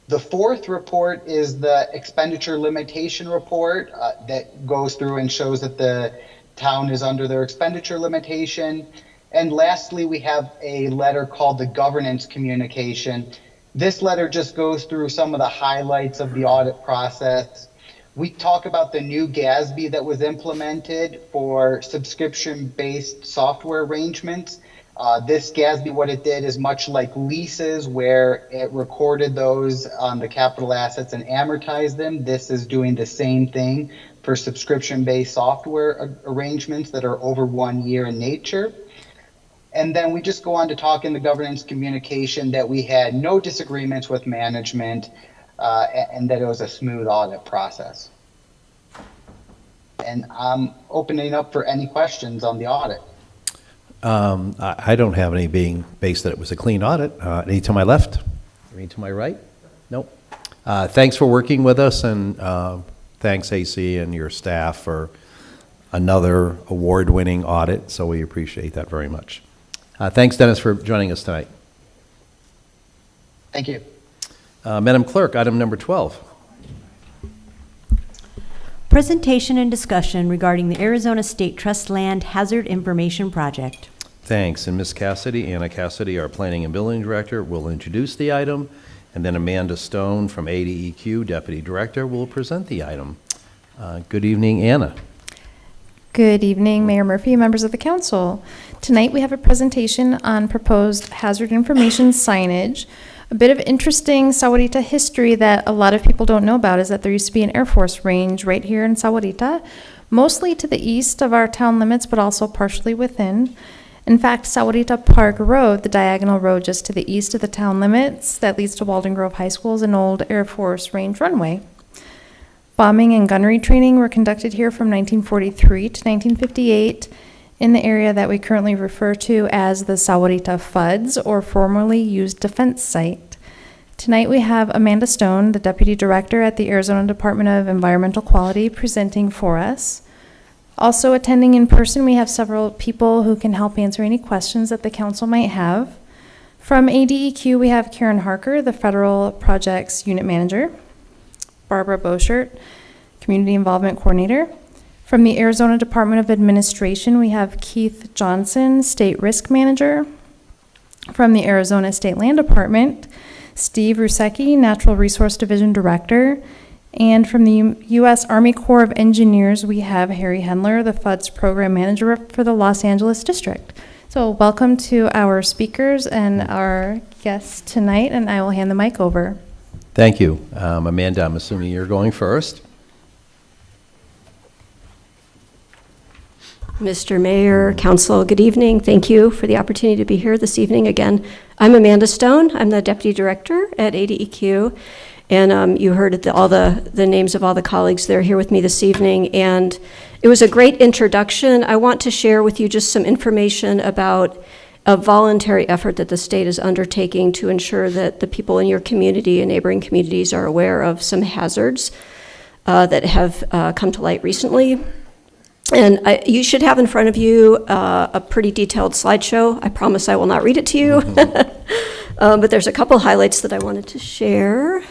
The fourth report is the expenditure limitation report that goes through and shows that the town is under their expenditure limitation. And lastly, we have a letter called the governance communication. This letter just goes through some of the highlights of the audit process. We talk about the new GASB that was implemented for subscription-based software arrangements. This GASB, what it did is much like leases where it recorded those on the capital assets and amortized them. This is doing the same thing, for subscription-based software arrangements that are over 1 year in nature. And then we just go on to talk in the governance communication that we had no disagreements with management and that it was a smooth audit process. And I'm opening up for any questions on the audit. I don't have any, being based that it was a clean audit. Any to my left? Any to my right? Nope. Thanks for working with us, and thanks, AC, and your staff for another award-winning audit, so we appreciate that very much. Thanks, Dennis, for joining us tonight. Thank you. Madam Clerk, item number 12. Presentation and discussion regarding the Arizona State Trust Land Hazard Information Project. Thanks. And Ms. Cassidy, Anna Cassidy, our Planning and Building Director, will introduce the item, and then Amanda Stone from ADEQ, Deputy Director, will present the item. Good evening, Anna. Good evening, Mayor Murphy, members of the council. Tonight we have a presentation on proposed hazard information signage. A bit of interesting Sahuarita history that a lot of people don't know about is that there used to be an Air Force range right here in Sahuarita, mostly to the east of our town limits, but also partially within. In fact, Sahuarita Park Road, the diagonal road just to the east of the town limits that leads to Walden Grove High School, is an old Air Force range runway. Bombing and gunnery training were conducted here from 1943 to 1958 in the area that we currently refer to as the Sahuarita FUDS, or formerly used defense site. Tonight we have Amanda Stone, the Deputy Director at the Arizona Department of Environmental Quality, presenting for us. Also attending in person, we have several people who can help answer any questions that the council might have. From ADEQ, we have Karen Harker, the Federal Projects Unit Manager, Barbara Boschert, Community Involvement Coordinator. From the Arizona Department of Administration, we have Keith Johnson, State Risk Manager. From the Arizona State Land Department, Steve Rusecki, Natural Resource Division Director. And from the U.S. Army Corps of Engineers, we have Harry Hendler, the FUDS Program Manager for the Los Angeles District. So welcome to our speakers and our guests tonight, and I will hand the mic over. Thank you. Amanda, I'm assuming you're going first. Mr. Mayor, Council, good evening. Thank you for the opportunity to be here this evening again. I'm Amanda Stone. I'm the Deputy Director at ADEQ. And you heard all the names of all the colleagues that are here with me this evening. And it was a great introduction. I want to share with you just some information about a voluntary effort that the state is undertaking to ensure that the people in your community and neighboring communities are aware of some hazards that have come to light recently. And you should have in front of you a pretty detailed slideshow. I promise I will not read it to you. But there's a couple highlights that I wanted to share.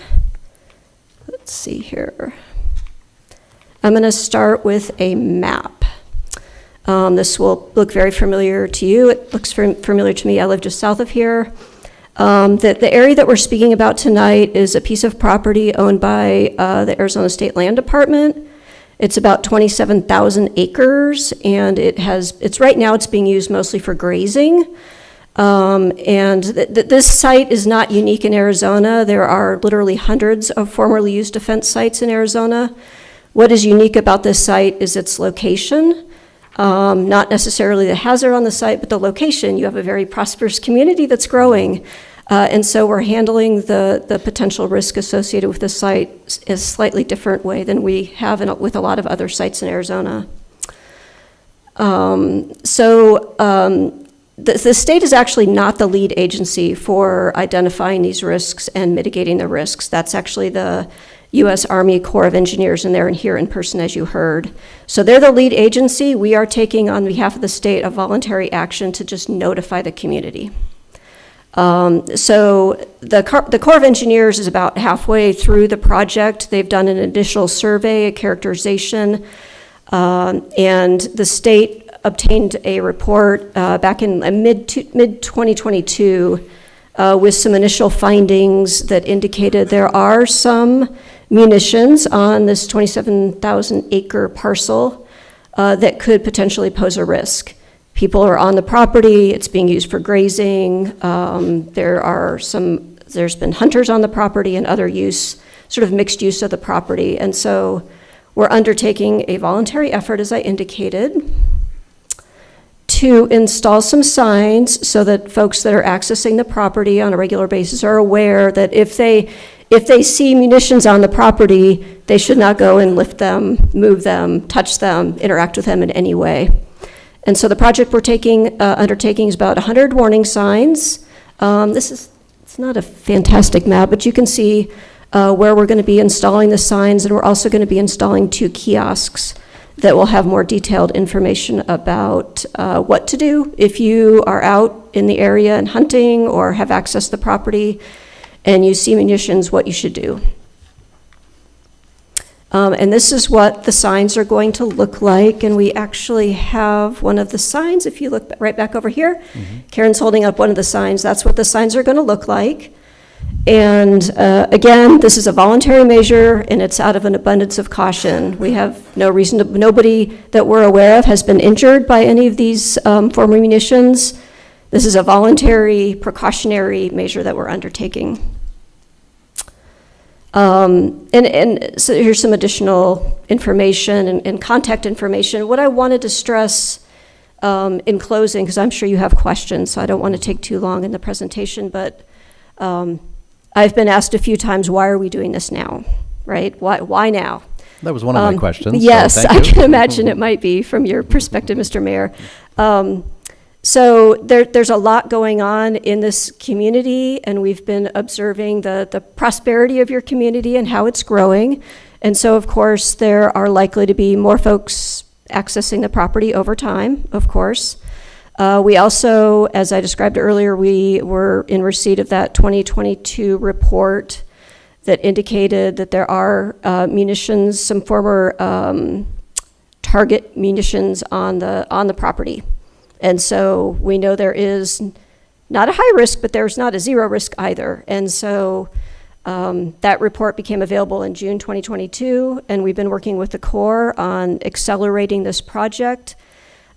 Let's see here. I'm going to start with a map. This will look very familiar to you. It looks familiar to me. I live just south of here. The area that we're speaking about tonight is a piece of property owned by the Arizona State Land Department. It's about 27,000 acres, and it's right now it's being used mostly for grazing. And this site is not unique in Arizona. There are literally hundreds of formerly used defense sites in Arizona. What is unique about this site is its location. Not necessarily the hazard on the site, but the location. You have a very prosperous community that's growing. And so we're handling the potential risk associated with this site in a slightly different way than we have with a lot of other sites in Arizona. The state is actually not the lead agency for identifying these risks and mitigating the risks. That's actually the U.S. Army Corps of Engineers, and they're here in person, as you heard. So they're the lead agency. We are taking, on behalf of the state, a voluntary action to just notify the community. So the Corps of Engineers is about halfway through the project. They've done an initial survey, a characterization, and the state obtained a report back in mid-2022 with some initial findings that indicated there are some munitions on this 27,000 acre parcel that could potentially pose a risk. People are on the property, it's being used for grazing, there's been hunters on the property and other use, sort of mixed use of the property. And so we're undertaking a voluntary effort, as I indicated, to install some signs so that folks that are accessing the property on a regular basis are aware that if they see munitions on the property, they should not go and lift them, move them, touch them, interact with them in any way. And so the project we're undertaking is about 100 warning signs. It's not a fantastic map, but you can see where we're going to be installing the signs, and we're also going to be installing 2 kiosks that will have more detailed information about what to do if you are out in the area and hunting or have access to the property and you see munitions, what you should do. And this is what the signs are going to look like, and we actually have one of the signs. If you look right back over here, Karen's holding up one of the signs. That's what the signs are going to look like. And again, this is a voluntary measure, and it's out of an abundance of caution. We have no reason to, nobody that we're aware of has been injured by any of these former munitions. This is a voluntary, precautionary measure that we're undertaking. And so here's some additional information and contact information. What I wanted to stress in closing, because I'm sure you have questions, so I don't want to take too long in the presentation, but I've been asked a few times, why are we doing this now, right? Why now? That was one of my questions. Yes, so I can imagine it might be from your perspective, Mr. Mayor. So there's a lot going on in this community, and we've been observing the prosperity of your community and how it's growing. And so, of course, there are likely to be more folks accessing the property over time, of course. We also, as I described earlier, we were in receipt of that 2022 report that indicated that there are munitions, some former target munitions on the property. And so we know there is not a high risk, but there's not a zero risk either. And so that report became available in June 2022, and we've been working with the Corps on accelerating this project.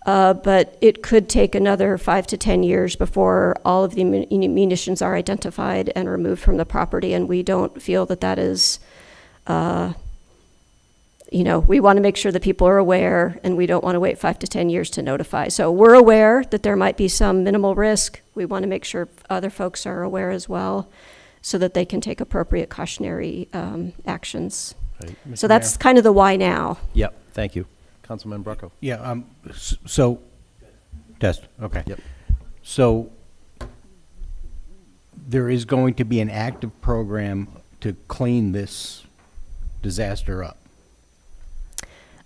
But it could take another 5 to 10 years before all of the munitions are identified and removed from the property, and we don't feel that that is, we want to make sure that people are aware, and we don't want to wait 5 to 10 years to notify. So we're aware that there might be some minimal risk. We want to make sure other folks are aware as well, so that they can take appropriate cautionary actions. Right. So that's kind of the why now. Yep, thank you. Councilman Brucko. Yeah, so, test, okay. Yep. So, there is going to be an active program to clean this disaster up?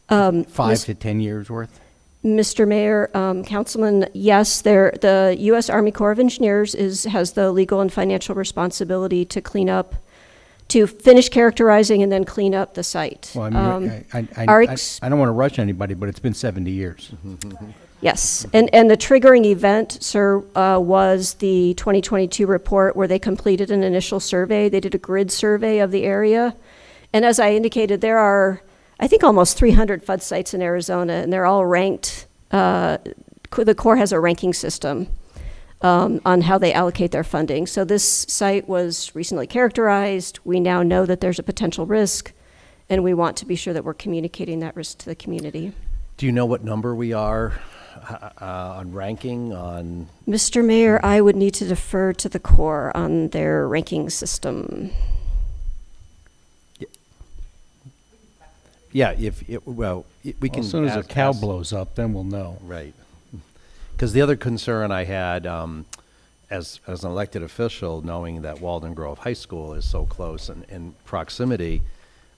5 to 10 years worth? Mr. Mayor, Councilman, yes, the U.S. Army Corps of Engineers has the legal and financial responsibility to clean up, to finish characterizing and then clean up the site. Well, I mean, I don't want to rush anybody, but it's been 70 years. Yes, and the triggering event, sir, was the 2022 report where they completed an initial survey. They did a grid survey of the area. And as I indicated, there are, I think, almost 300 FUD sites in Arizona, and they're all ranked. The Corps has a ranking system on how they allocate their funding. So this site was recently characterized. We now know that there's a potential risk, and we want to be sure that we're communicating that risk to the community. Do you know what number we are on ranking on? Mr. Mayor, I would need to defer to the Corps on their ranking system. Yeah, we can. As soon as a cow ask. blows up, then we'll know. Right. Because the other concern I had, as an elected official, knowing that Walden Grove High School is so close in proximity,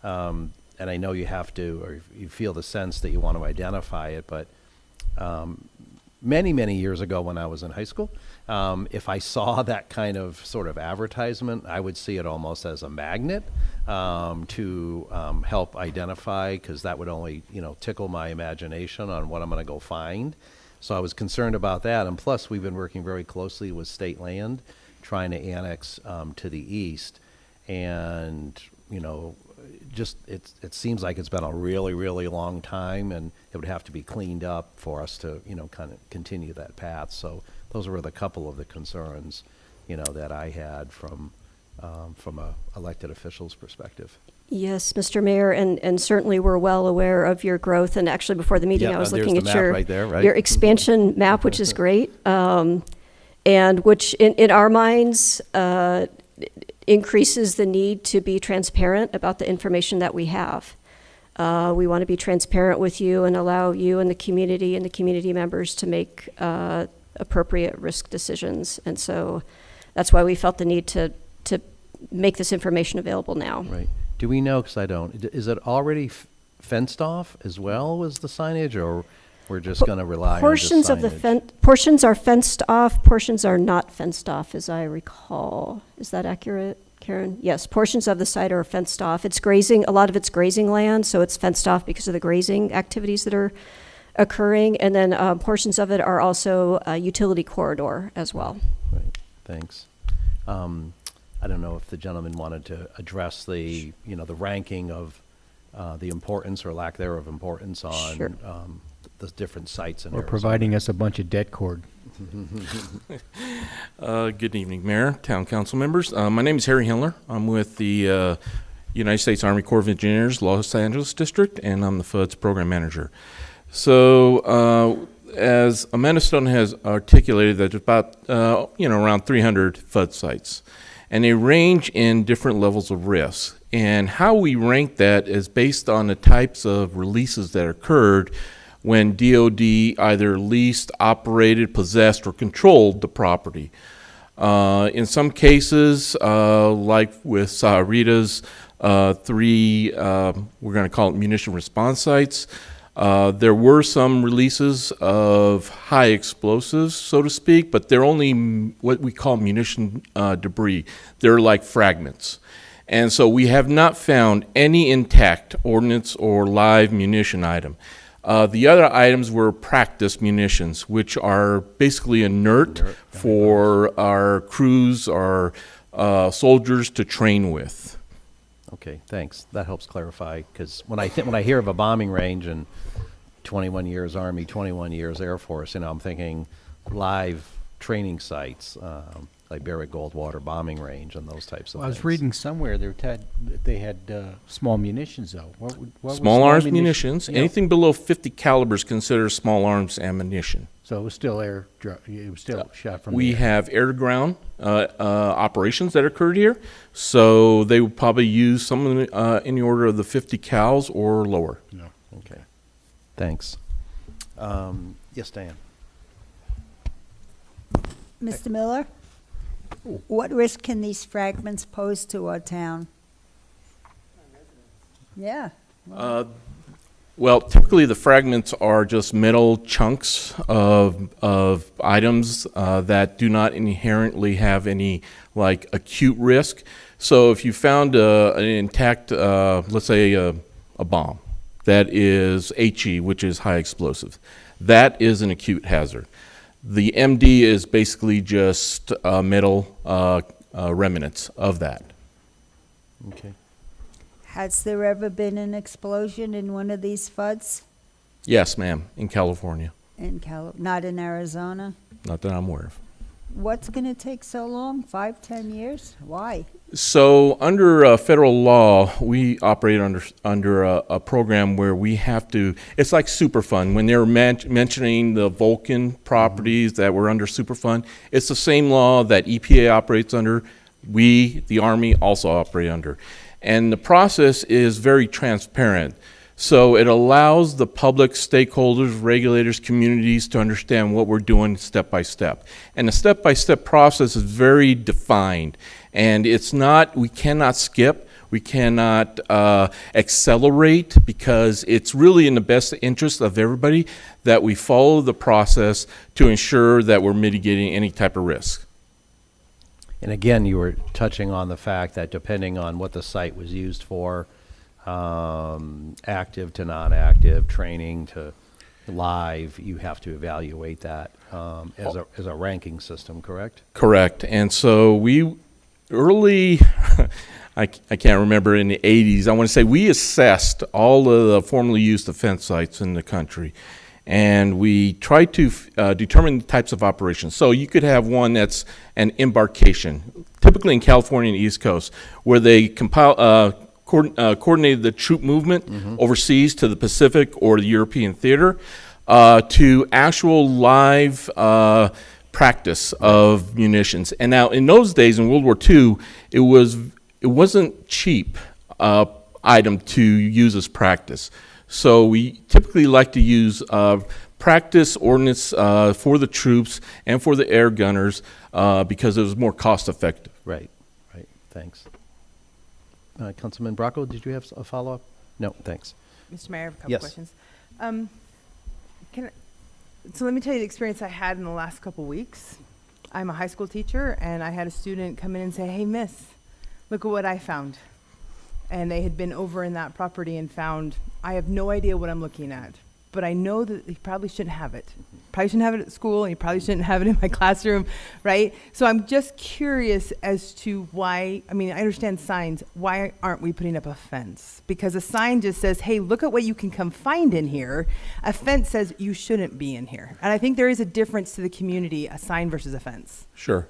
and I know you have to, or you feel the sense that you want to identify it, but many, many years ago when I was in high school, if I saw that kind of sort of advertisement, I would see it almost as a magnet to help identify, because that would only, tickle my imagination on what I'm going to go find. So I was concerned about that. And plus, we've been working very closely with state land, trying to annex to the east. And, it seems like it's been a really, really long time, and it would have to be cleaned up for us to, kind of continue that path. So those were the couple of the concerns, that I had from a elected official's perspective. Yes, Mr. Mayor, and certainly we're well aware of your growth. And actually, before the meeting, Yeah, I was there's looking the at map your right there, right? your expansion map, which is great, and which in our minds increases the need to be transparent about the information that we have. We want to be transparent with you and allow you and the community members to make appropriate risk decisions. And so that's why we felt the need to make this information available now. Right. Do we know, because I don't, is it already fenced off as well as the signage, or we're just going to rely Portions on of just the signage? portions are fenced off, portions are not fenced off, as I recall. Is that accurate, Karen? Yes, portions of the site are fenced off. It's grazing, a lot of it's grazing land, so it's fenced off because of the grazing activities that are occurring. And then portions of it are also a utility corridor as well. Right, thanks. I don't know if the gentleman wanted to address the ranking of the importance or lack thereof importance on Sure. the different sites in Or Arizona. providing us a bunch of debt cord. Good evening, Mayor, Town Council members. My name is Harry Hindler. I'm with the United States Army Corps of Engineers, Los Angeles District, and I'm the FUD's Program Manager. So, as Amanda Stone has articulated, there's about around 300 FUD sites, and they range in different levels of risk. And how we rank that is based on the types of releases that occurred when DOD either leased, operated, possessed, or controlled the property. In some cases, like with Sahuarita's 3, we're going to call it munition response sites, there were some releases of high explosives, so to speak, but they're only what we call munition debris. They're like fragments. And so we have not found any intact ordnance or live munition item. The other items were practice munitions, which are basically inert for our crews, our soldiers to train with. Okay, thanks. That helps clarify, because when I hear of a bombing range and 21 years Army, 21 years Air Force, I'm thinking live training sites, like Barrett Goldwater bombing range and those types of Well, I things. was reading somewhere they had small munitions, though. What was Small arms munition? munitions, Yeah. anything below 50 caliber is considered small arms ammunition. So it was still it was still shot from We the air. have air-to-ground operations that occurred here, so they would probably use some in the order of the 50 cals or lower. Okay, thanks. Yes, Diane? Mr. Miller, what risk can these fragments pose to our town? Yeah. Well, typically the fragments are just metal chunks of items that do not inherently have any acute risk. So if you found an intact, let's say a bomb that is HE, which is high explosive, that is an acute hazard. The MD is basically just metal remnants of that. Okay. Has there ever been an explosion in one of these FUDs Yes, ma'am, in California. in not in Arizona? Not that I'm aware of. What's going to take so long? 5, 10 years? Why? So under federal law, we operate under a program where we have to, it's like Superfund. When they were mentioning the Vulcan properties that were under Superfund, it's the same law that EPA operates under. We, the Army, also operate under. And the process is very transparent. So it allows the public, stakeholders, regulators, communities to understand what we're doing step by step. And the step-by-step process is very defined. And it's not, we cannot skip, we cannot accelerate, because it's really in the best interest of everybody that we follow the process to ensure that we're mitigating any type of risk. And again, you were touching on the fact that depending on what the site was used for, active to non-active, training to live, you have to evaluate that as a ranking system, correct? Correct. And so we early, I can't remember, in the 80s, I want to say we assessed all of the formerly used defense sites in the country. And we tried to determine the types of operations. So you could have one that's an embarkation, typically in California and the East Coast, where they coordinated the troop movement overseas to the Pacific or the European theater, to actual live practice of munitions. And now, in those days, in World War II, it wasn't cheap item to use as practice. So we typically like to use practice ordnance for the troops and for the air gunners because it was more cost effective. Right, right, thanks. Councilman Bracco, did you have a follow-up? No, thanks. Mr. Mayor, I have a couple Yes. questions. So let me tell you the experience I had in the last couple weeks. I'm a high school teacher, and I had a student come in and say, "Hey, miss, look at what I found." And they had been over in that property and found, I have no idea what I'm looking at, but I know that he probably shouldn't have it. Probably shouldn't have it at school, and he probably shouldn't have it in my classroom, right? So I'm just curious as to why, I mean, I understand signs, why aren't we putting up a fence? Because a sign just says, hey, look at what you can come find in here. A fence says you shouldn't be in here. And I think there is a difference to the community, a sign versus a fence. Sure.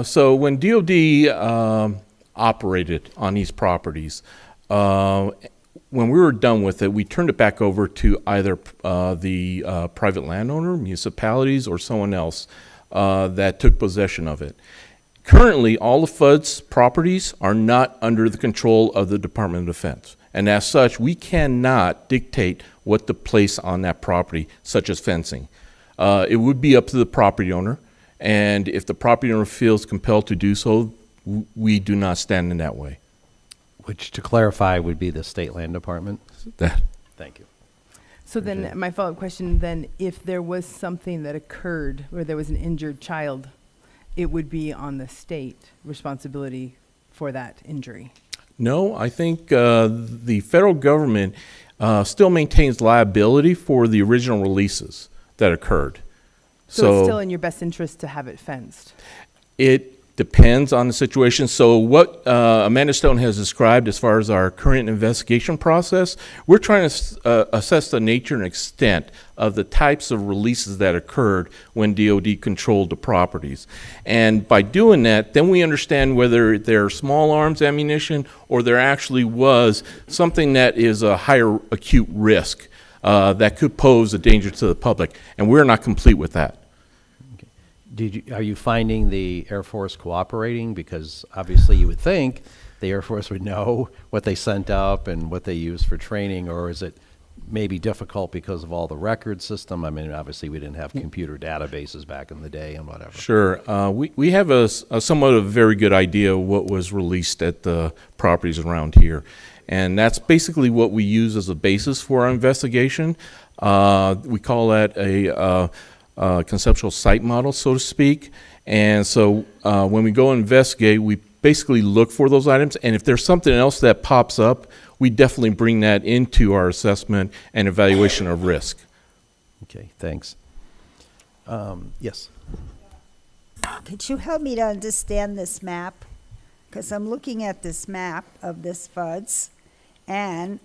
So when DOD operated on these properties, when we were done with it, we turned it back over to either the private landowner, municipalities, or someone else that took possession of it. Currently, all the FUD's properties are not under the control of the Department of Defense. And as such, we cannot dictate what to place on that property, such as fencing. It would be up to the property owner, and if the property owner feels compelled to do so, we do not stand in that way. Which, to clarify, would be the State Land Department. Thank you. So then my follow-up question then, if there was something that occurred where there was an injured child, it would be on the state responsibility for that injury? No, I think the federal government still maintains liability for the original releases that occurred. So it's still in your best interest to have it fenced? It depends on the situation. So what Amanda Stone has described as far as our current investigation process, we're trying to assess the nature and extent of the types of releases that occurred when DOD controlled the properties. And by doing that, then we understand whether they're small arms ammunition or there actually was something that is a higher acute risk that could pose a danger to the public. And we're not complete with that. Are you finding the Air Force cooperating? Because obviously you would think the Air Force would know what they sent up and what they use for training, or is it maybe difficult because of all the record system? I mean, obviously we didn't have computer databases back in the day and whatever. Sure. We have a somewhat of a very good idea of what was released at the properties around here. And that's basically what we use as a basis for our investigation. We call that a conceptual site model, so to speak. And so when we go investigate, we basically look for those items. And if there's something else that pops up, we definitely bring that into our assessment and evaluation of risk. Okay, thanks. Yes. Could you help me to understand this map? Because I'm looking at this map of this FUDS, and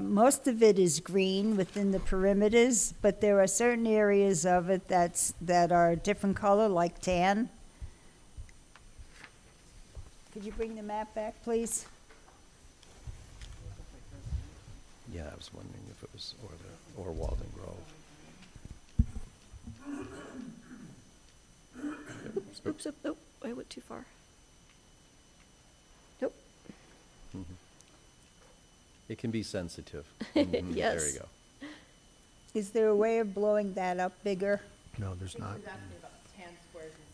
most of it is green within the perimeters, but there are certain areas of it that are a different color, like tan. Could you bring the map back, please? Yeah, I was wondering if it was or Walden Grove. Oops, nope, I went too far. Nope. Mm-hmm. It can be sensitive. Yes. There you go. Is there a way of blowing that up bigger? No, there's not.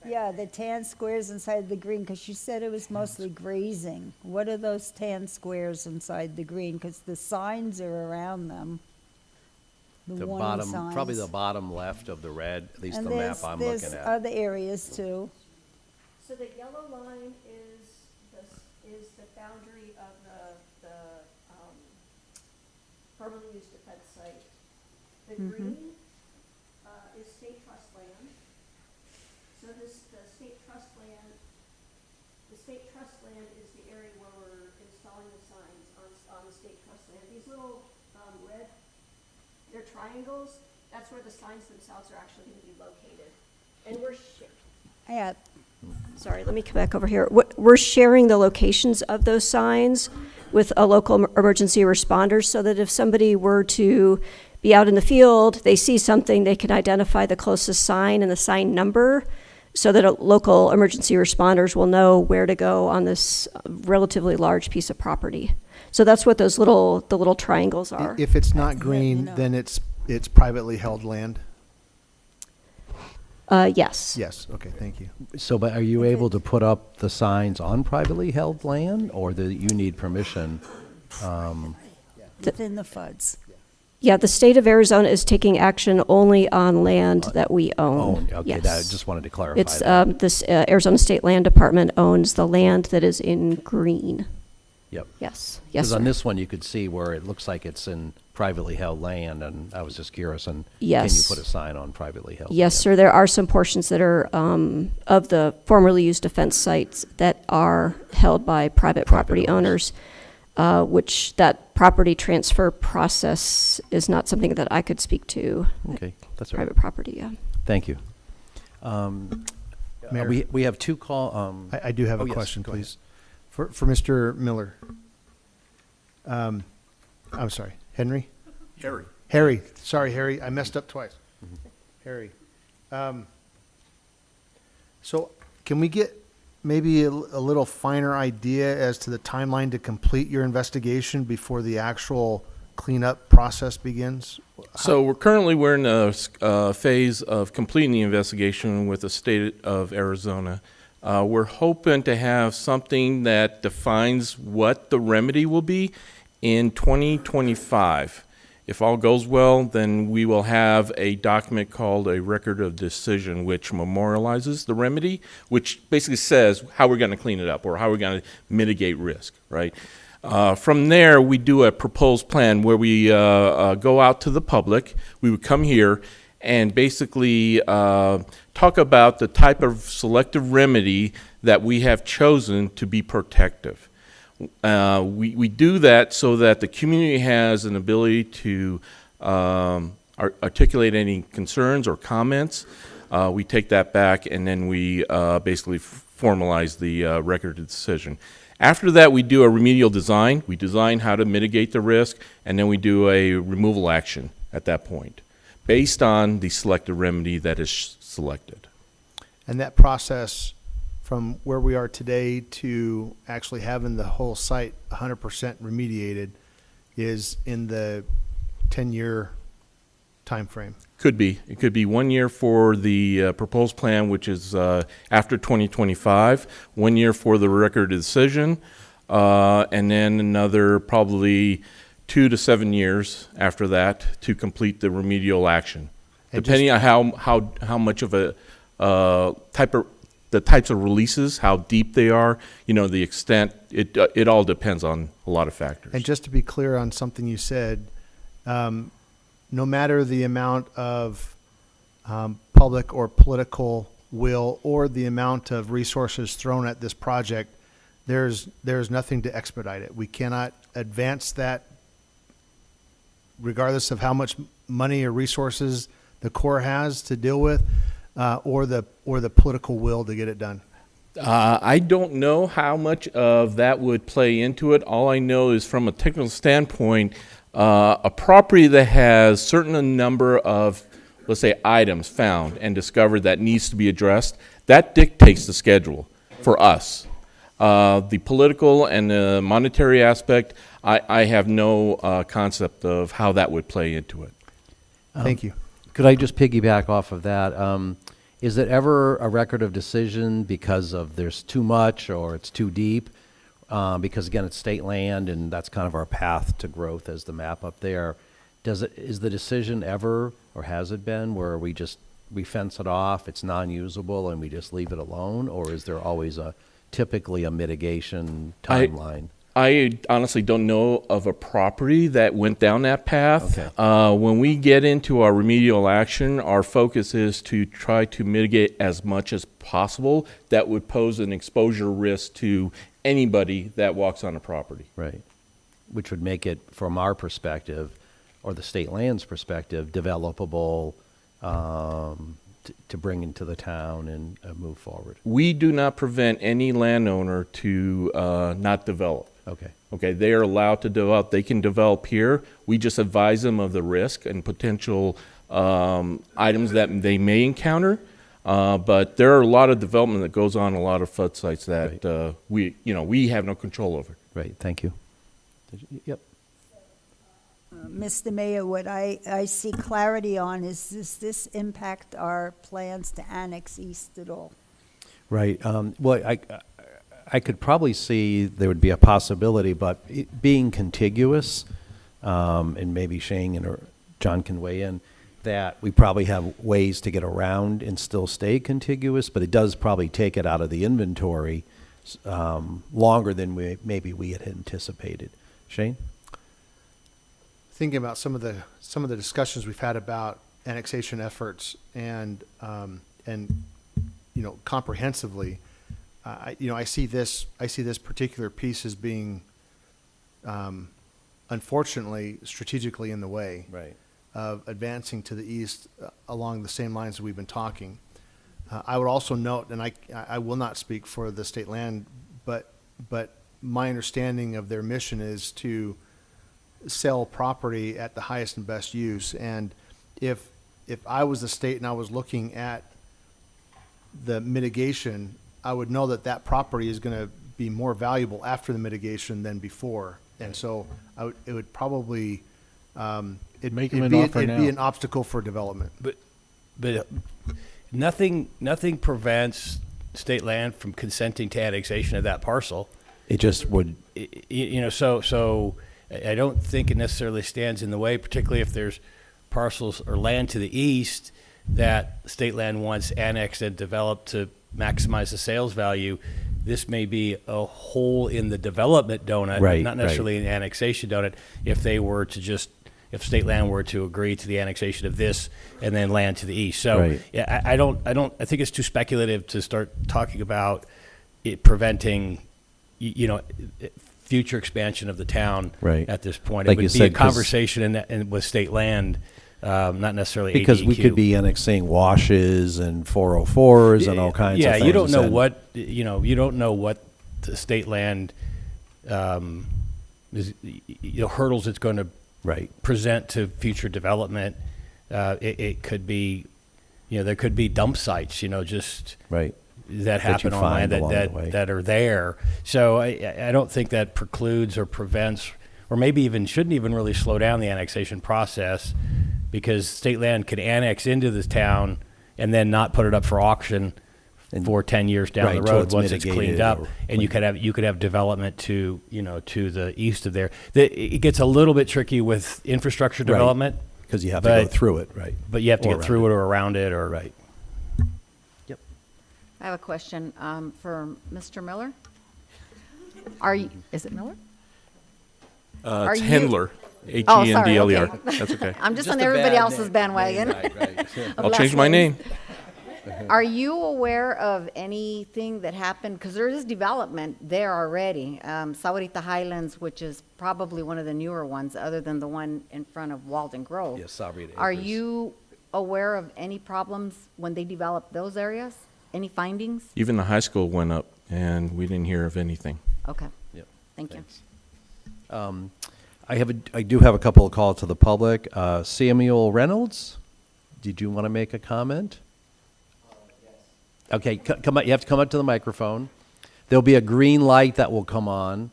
Yeah, the tan squares inside the green, because you said it was mostly grazing. What are those tan squares inside the green? Because the signs are around them. The warning bottom, signs. probably the bottom left of the red, at least And the map I'm looking there's at. other areas too. So the yellow line is the boundary of the permanently used defense site. The green is state trust land. So the state trust land is the area where we're installing the signs on the state trust land. These little red, they're triangles. That's where the signs themselves are actually going to be located. And we're Sorry, let me come back over here. We're sharing the locations of those signs with a local emergency responders so that if somebody were to be out in the field, they see something, they can identify the closest sign and the sign number so that local emergency responders will know where to go on this relatively large piece of property. So that's what the little triangles are. If it's not green, then it's privately held land? Yes. Yes, okay, thank you. So, but are you able to put up the signs on privately held land, or do you need permission? Within the FUDs. Yeah, the state of Arizona is taking action only on land that we own. Okay, Yes. that, I just wanted to clarify It's, that. this Arizona State Land Department owns the land that is in green. Yep. Yes, yes, Because on sir. this one, you could see where it looks like it's in privately held land, and I was just curious, and can you Yes. put a sign on privately held? Yes, sir, there are some portions that are, of the formerly used defense sites that are held by private property owners, which that property transfer process is not something that I could speak to. Okay, that's all right. Private property, yeah. Thank you. Mayor. We have two call. I do have oh, a yes, question, go ahead. please. For Mr. Miller. I'm sorry, Henry? Harry. Harry, sorry, Harry, I messed up twice. Harry. So can we get maybe a little finer idea as to the timeline to complete your investigation before the actual cleanup process begins? So we're in a phase of completing the investigation with the state of Arizona. We're hoping to have something that defines what the remedy will be in 2025. If all goes well, then we will have a document called a record of decision, which memorializes the remedy, which basically says how we're going to clean it up or how we're going to mitigate risk, right? From there, we do a proposed plan where we go out to the public. We would come here and basically talk about the type of selective remedy that we have chosen to be protective. We do that so that the community has an ability to articulate any concerns or comments. We take that back and then we basically formalize the record of decision. After that, we do a remedial design. We design how to mitigate the risk, and then we do a removal action at that point, based on the selected remedy that is selected. And that process from where we are today to actually having the whole site 100% remediated is in the 10-year time frame? Could be. It could be 1 year for the proposed plan, which is after 2025, 1 year for the record of decision, and then another probably 2 to 7 years after that to complete the remedial action. And Depending on how much of a the types of releases, how deep they are, the extent, it all depends on a lot of factors. And just to be clear on something you said, no matter the amount of public or political will or the amount of resources thrown at this project, there's nothing to expedite it. We cannot advance that regardless of how much money or resources the Corps has to deal with, or the political will to get it done. I don't know how much of that would play into it. All I know is from a technical standpoint, a property that has certain number of, let's say, items found and discovered that needs to be addressed, that dictates the schedule for us. The political and the monetary aspect, I have no concept of how that would play into it. Thank you. Could I just piggyback off of that? Is it ever a record of decision because of there's too much or it's too deep? Because again, it's state land and that's kind of our path to growth as the map up there. Is the decision ever, or has it been, where we fence it off, it's non-usable and we just leave it alone? Or is there always typically a mitigation timeline? I honestly don't know of a property that went down that path. Okay. When we get into our remedial action, our focus is to try to mitigate as much as possible that would pose an exposure risk to anybody that walks on a property. Right. Which would make it, from our perspective, or the state land's perspective, developable, to bring into the town and move forward? We do not prevent any landowner to not develop. Okay. Okay, they are allowed to develop. They can develop here. We just advise them of the risk and potential items that they may encounter. But there are a lot of development that goes on a lot of FUD sites that we have no control over. Right, thank you. Yep. Mr. Mayor, what I see clarity on is, does this impact our plans to annex east at all? Right. Well, I could probably see there would be a possibility, but it being contiguous, and maybe Shane or John can weigh in, that we probably have ways to get around and still stay contiguous, but it does probably take it out of the inventory longer than maybe we had anticipated. Shane? Thinking about some of the discussions we've had about annexation efforts and comprehensively, I see this particular piece as being unfortunately strategically in the way of advancing to the east along the same lines that we've been talking. I would also note, and I will not speak for the state land, but my understanding of their mission is to sell property at the highest and best use. And if I was the state and I was looking at the mitigation, I would know that property is going to be more valuable after the mitigation than before. And so it would probably it'd be an obstacle for development. But nothing prevents state land from consenting to annexation of that parcel. It just would. So I don't think it necessarily stands in the way, particularly if there's parcels or land to the east that state land wants annexed and developed to maximize the sales value. This may be a hole in the development donut, not necessarily an annexation donut. If state land were to agree to the annexation of this and then land to the east. So yeah, I think it's too speculative to start talking about it preventing, future expansion of the town at this point. Like it would be a conversation with state land, not necessarily because ADEQ. we could be annexing washes and 404s and all kinds of things. Yeah, you don't know what you don't know what the state land hurdles it's going to present to future development. It could be, there could be dump sites, that happen on land that are there. So I don't think that precludes or prevents, or maybe even shouldn't even really slow down the annexation process, because state land could annex into this town and then not put it up for auction for 10 years down the road once it's cleaned up, and you could have development to the east of there. It gets a little bit tricky with infrastructure development because you have to go through it, But you have to get through it or around it, or Yep. I have a question for Mr. Miller. Is it Miller? It's Hendler. H-E-N-D-L-E-R. Okay. That's okay. I'm just on everybody else's bandwagon. I'll change my name. Are you aware of anything that happened? Because there is development there already. Sahuarita Highlands, which is probably one of the newer ones, other than the one in front of Walden Grove. Yes, Sahuarita Are Acres. you aware of any problems when they developed those areas? Any findings? Even the high school went up, and we didn't hear of anything. Okay. Yep. Thank you. I do have a couple of calls to the public. Samuel Reynolds, did you want to make a comment? Okay, come up. You have to come up to the microphone. There'll be a green light that will come on,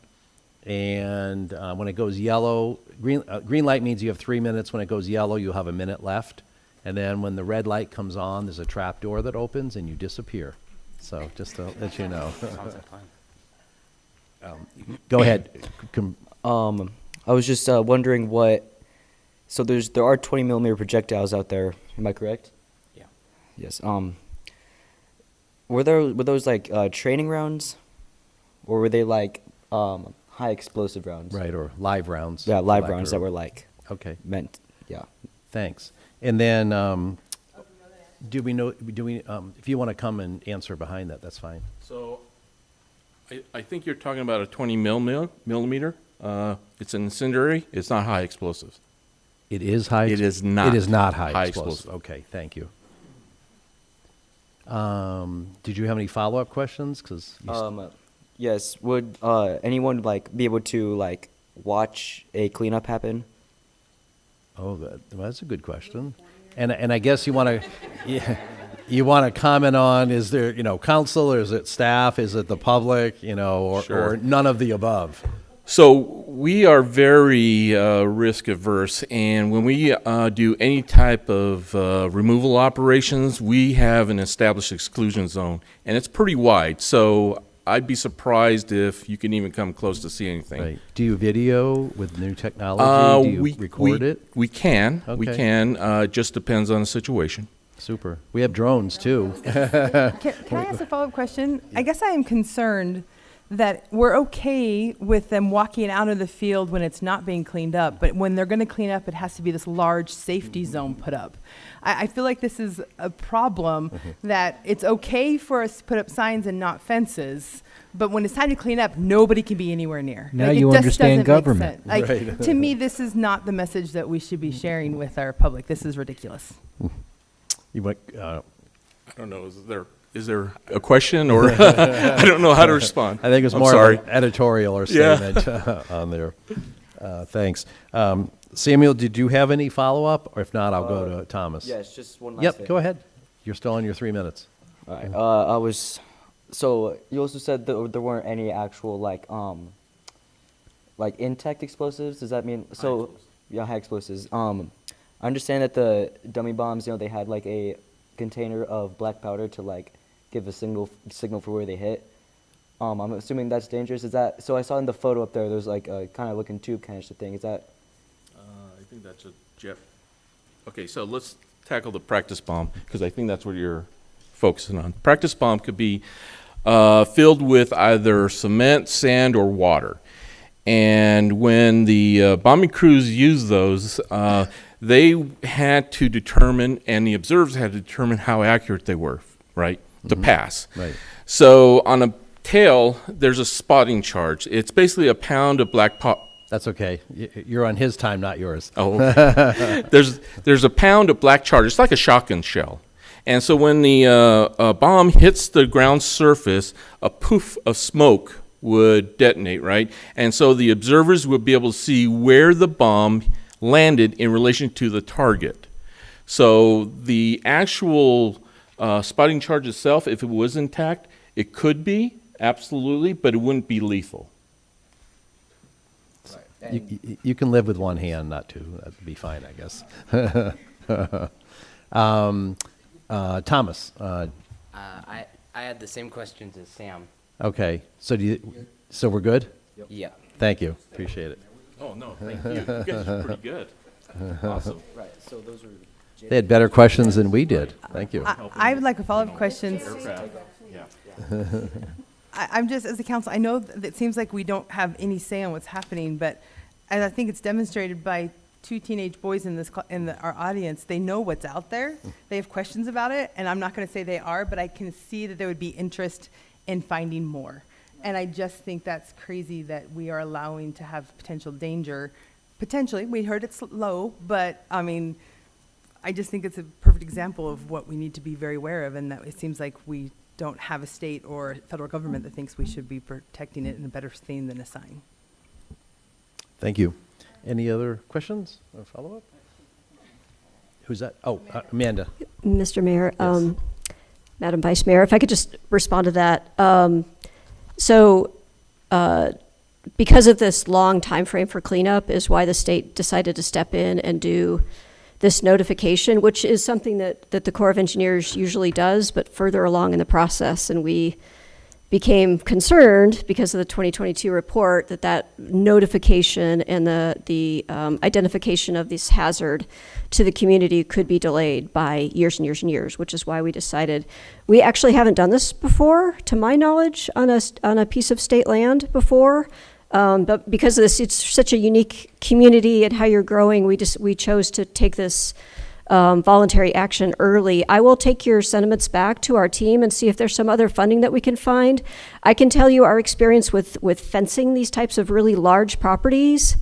and when it goes yellow, green light means you have 3 minutes. When it goes yellow, you'll have a minute left, and then when the red light comes on, there's a trap door that opens and you disappear. So just to let you know. Sounds like fun. Go ahead. I was just wondering so there are 20 millimeter projectiles out there. Am I correct? Yeah. Yes. Were those like training rounds, or were they like high explosive rounds? Right, or live rounds. Yeah, live rounds that were like meant. Yeah. Thanks. And then, do we if you want to come and answer behind that, that's fine. So I think you're talking about a 20 millimeter. It's an incendiary. It's not high explosives. It is high. It is not. It is not high explosive. Okay, thank you. Did you have any follow-up questions? 'Cause Yes. Would anyone like be able to like watch a cleanup happen? Oh, that's a good question. And I guess you want to, you want to comment on, is there, council, or is it staff, is it the public, or none of the above? So we are very risk averse, and when we do any type of removal operations, we have an established exclusion zone, and it's pretty wide. So I'd be surprised if you can even come close to see anything. Right. Do you video with new technology? Do you record it? We can. Okay. We can. It just depends on the situation. Super. We have drones too. Can I ask a follow-up question? I guess I am concerned that we're okay with them walking out of the field when it's not being cleaned up, but when they're going to clean up, it has to be this large safety zone put up. I feel like this is a problem that it's okay for us to put up signs and not fences, but when it's time to clean up, nobody can be anywhere near. Now Like, it you just understand doesn't make government. sense. Like, Right. to me, this is not the message that we should be sharing with our public. This is ridiculous. You went, I don't know. Is there a question, or I don't know how to respond? I think it's I'm more sorry. of an editorial or Yeah. statement on there. Thanks. Samuel, did you have any follow-up? Or if not, I'll go to Thomas. Yes, just one last Yep, thing. go ahead. You're still on your 3 minutes. All right. So you also said that there weren't any actual like intact explosives. Does that mean high explosives? I understand that the dummy bombs, they had like a container of black powder to like give a signal for where they hit. I'm assuming that's dangerous. Is that so? I saw in the photo up there. There's like a kind of looking tube canister thing. Is that? I think that's a jet. Okay, so let's tackle the practice bomb, because I think that's what you're focusing on. Practice bomb could be filled with either cement, sand, or water. And when the bombing crews used those, they had to determine, and the observers had to determine how accurate they were, right, to pass. Right. So on a tail, there's a spotting charge. It's basically a pound of black That's okay. You're on his time, not yours. Oh, okay. There's a pound of black charge. It's like a shotgun shell. And so when the bomb hits the ground surface, a poof of smoke would detonate, right? And so the observers would be able to see where the bomb landed in relation to the target. So the actual spotting charge itself, if it was intact, it could be, absolutely, but it wouldn't be lethal. You can live with one hand, not two. That'd be fine, I guess. Thomas. I had the same questions as Sam. Okay. So we're good? Yeah. Thank you. Appreciate it. Oh, no, thank you. You guys are pretty good. Awesome. Right, so those are... They had better questions than we did. Thank you. I would like a follow-up question. Yeah. I'm just, as a council, I know that it seems like we don't have any say on what's happening, but as I think it's demonstrated by two teenage boys in our audience, they know what's out there. They have questions about it, and I'm not going to say they are, but I can see that there would be interest in finding more. And I just think that's crazy that we are allowing to have potential danger. Potentially, we heard it's low, but I mean, I just think it's a perfect example of what we need to be very aware of, and that it seems like we don't have a state or federal government that thinks we should be protecting it in a better theme than a sign. Thank you. Any other questions or follow-up? Who's that? Oh, Amanda. Mr. Mayor, Yes. Madam Vice Mayor, if I could just respond to that. Because of this long time frame for cleanup is why the state decided to step in and do this notification, which is something that the Corps of Engineers usually does, but further along in the process. And we became concerned because of the 2022 report that notification and the identification of this hazard to the community could be delayed by years and years and years, which is why we decided. We actually haven't done this before, to my knowledge, on a piece of state land before. But because of this, it's such a unique community and how you're growing, we chose to take this voluntary action early. I will take your sentiments back to our team and see if there's some other funding that we can find. I can tell you our experience with fencing these types of really large properties,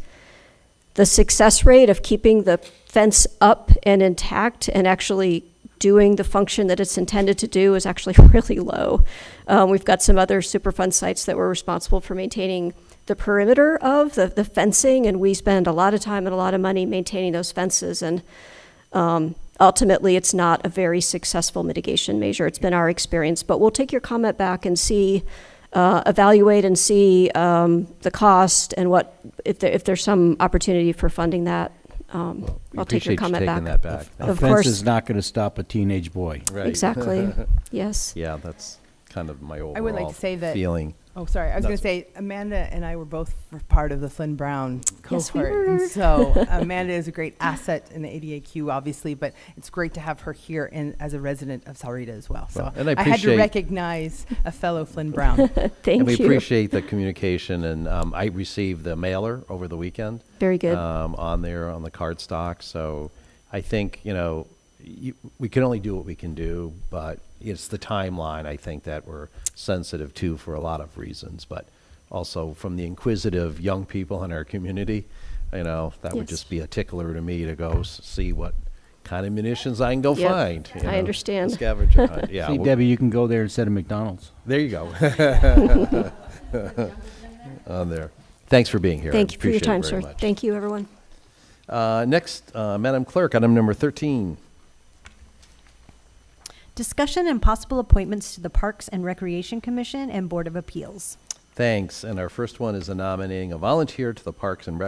the success rate of keeping the fence up and intact and actually doing the function that it's intended to do is actually really low. We've got some other Superfund sites that we're responsible for maintaining the perimeter of the fencing, and we spend a lot of time and a lot of money maintaining those fences, and ultimately it's not a very successful mitigation measure. It's been our experience, but we'll take your comment back and see, evaluate and see the cost and what, if there's some opportunity for funding that. I'll take your comment back. That back. A Of fence course. is not going to stop a teenage boy. Right. Exactly. Yes. Yeah, that's kind of my overall I would like to say that. feeling. Oh, sorry. I was going to That's- say Amanda and I were both part of the Flynn Brown Yes, we cohort. And were. so Amanda is a great asset in the ADAQ, obviously, but it's great to have her here as a resident of Sahuarita as well. So Well, and I had to appreciate- recognize a fellow Flynn Brown. Thank And we you. appreciate the communication, and I received the mailer over the weekend. Very good. On there, on the card stock, so I think, we can only do what we can do, but it's the timeline, I think, that we're sensitive to for a lot of reasons, but also from the inquisitive young people in our community, that would Yes. just be a tickler to me to go see what kind of munitions I can go Yep, find. I understand. Scavenger hunt, yeah. See, well- Debbie, you can go there instead of McDonald's. There you go. On there. Thanks for being here. I Thank you for your appreciate it time, very sir. much. Thank you, everyone. Next, Madam Clerk, item number 13. Discussion and possible appointments to the Parks and Recreation Commission and Board of Appeals. Thanks. And our first one is a nominating a volunteer to the Parks and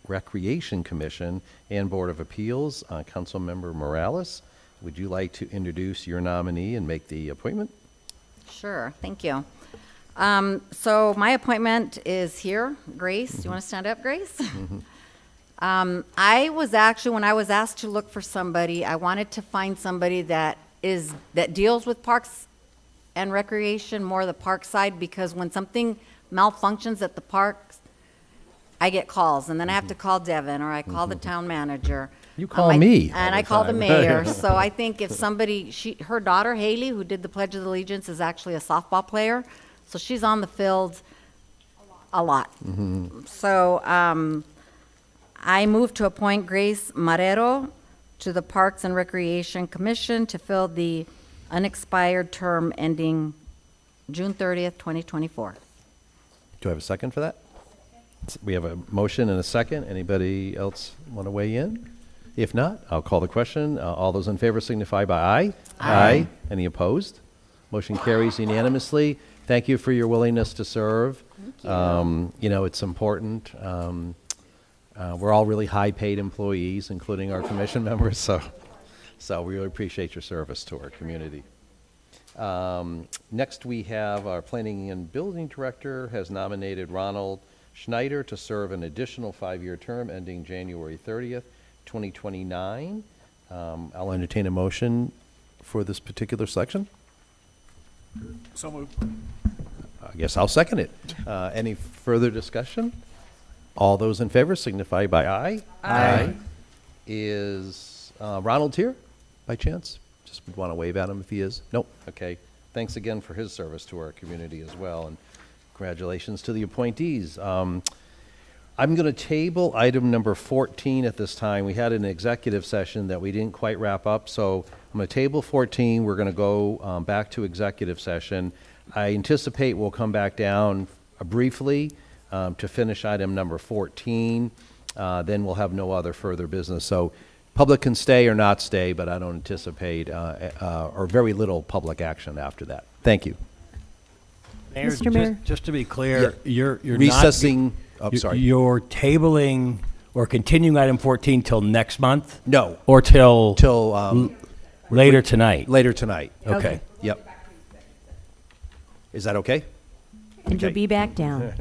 Recreation Commission and Board of Appeals. Councilmember Morales, would you like to introduce your nominee and make the appointment? Sure, thank you. So my appointment is here. Grace, do you want to stand up, Grace? I was actually, when I was asked to look for somebody, I wanted to find somebody that deals with parks and recreation, more the park side, because when something malfunctions at the parks, I get calls, and then I have to call Devin, or I call the town manager. You call me And all I the call the time. mayor. So I think if somebody, her daughter Haley, who did the Pledge of Allegiance, is actually a softball player. So she's on the field a lot. So I move to appoint Grace Marrero to the Parks and Recreation Commission to fill the unexpired term ending June 30th, 2024. Do I have a second for that? We have a motion and a second. Anybody else want to weigh in? If not, I'll call the question. All those in favor signify by aye. Aye. Any opposed? Motion carries unanimously. Thank you for your willingness to serve. Thank you. It's important. We're all really high-paid employees, including our commission members, so we really appreciate your service to our community. Next, we have our Planning and Building Director has nominated Ronald Schneider to serve an additional 5-year term ending January 30th, 2029. I'll entertain a motion for this particular selection. So moved. I guess I'll second it. Any further discussion? All those in favor signify by aye. Aye. Is Ronald here, by chance? Just would want to wave at him if he is. Nope, okay. Thanks again for his service to our community as well, and congratulations to the appointees. I'm going to table item number 14 at this time. We had an executive session that we didn't quite wrap up, so I'm going to table 14. We're going to go back to executive session. I anticipate we'll come back down briefly to finish item number 14. Then we'll have no other further business. So public can stay or not stay, but I don't anticipate, or very little public action after that. Thank you. Mayor, Mr. Mayor. just to be clear, you're not Recessing, oh, you- sorry. You're tabling or continuing item 14 till next month? No. Or till Till later tonight? later tonight. Okay. Yep. Is that okay? And you'll Okay. be back down.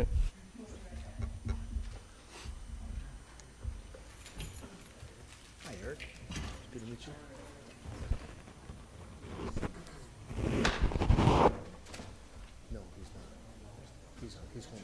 Hi, Eric. Good to meet you. No, he's not. He's homeschooled.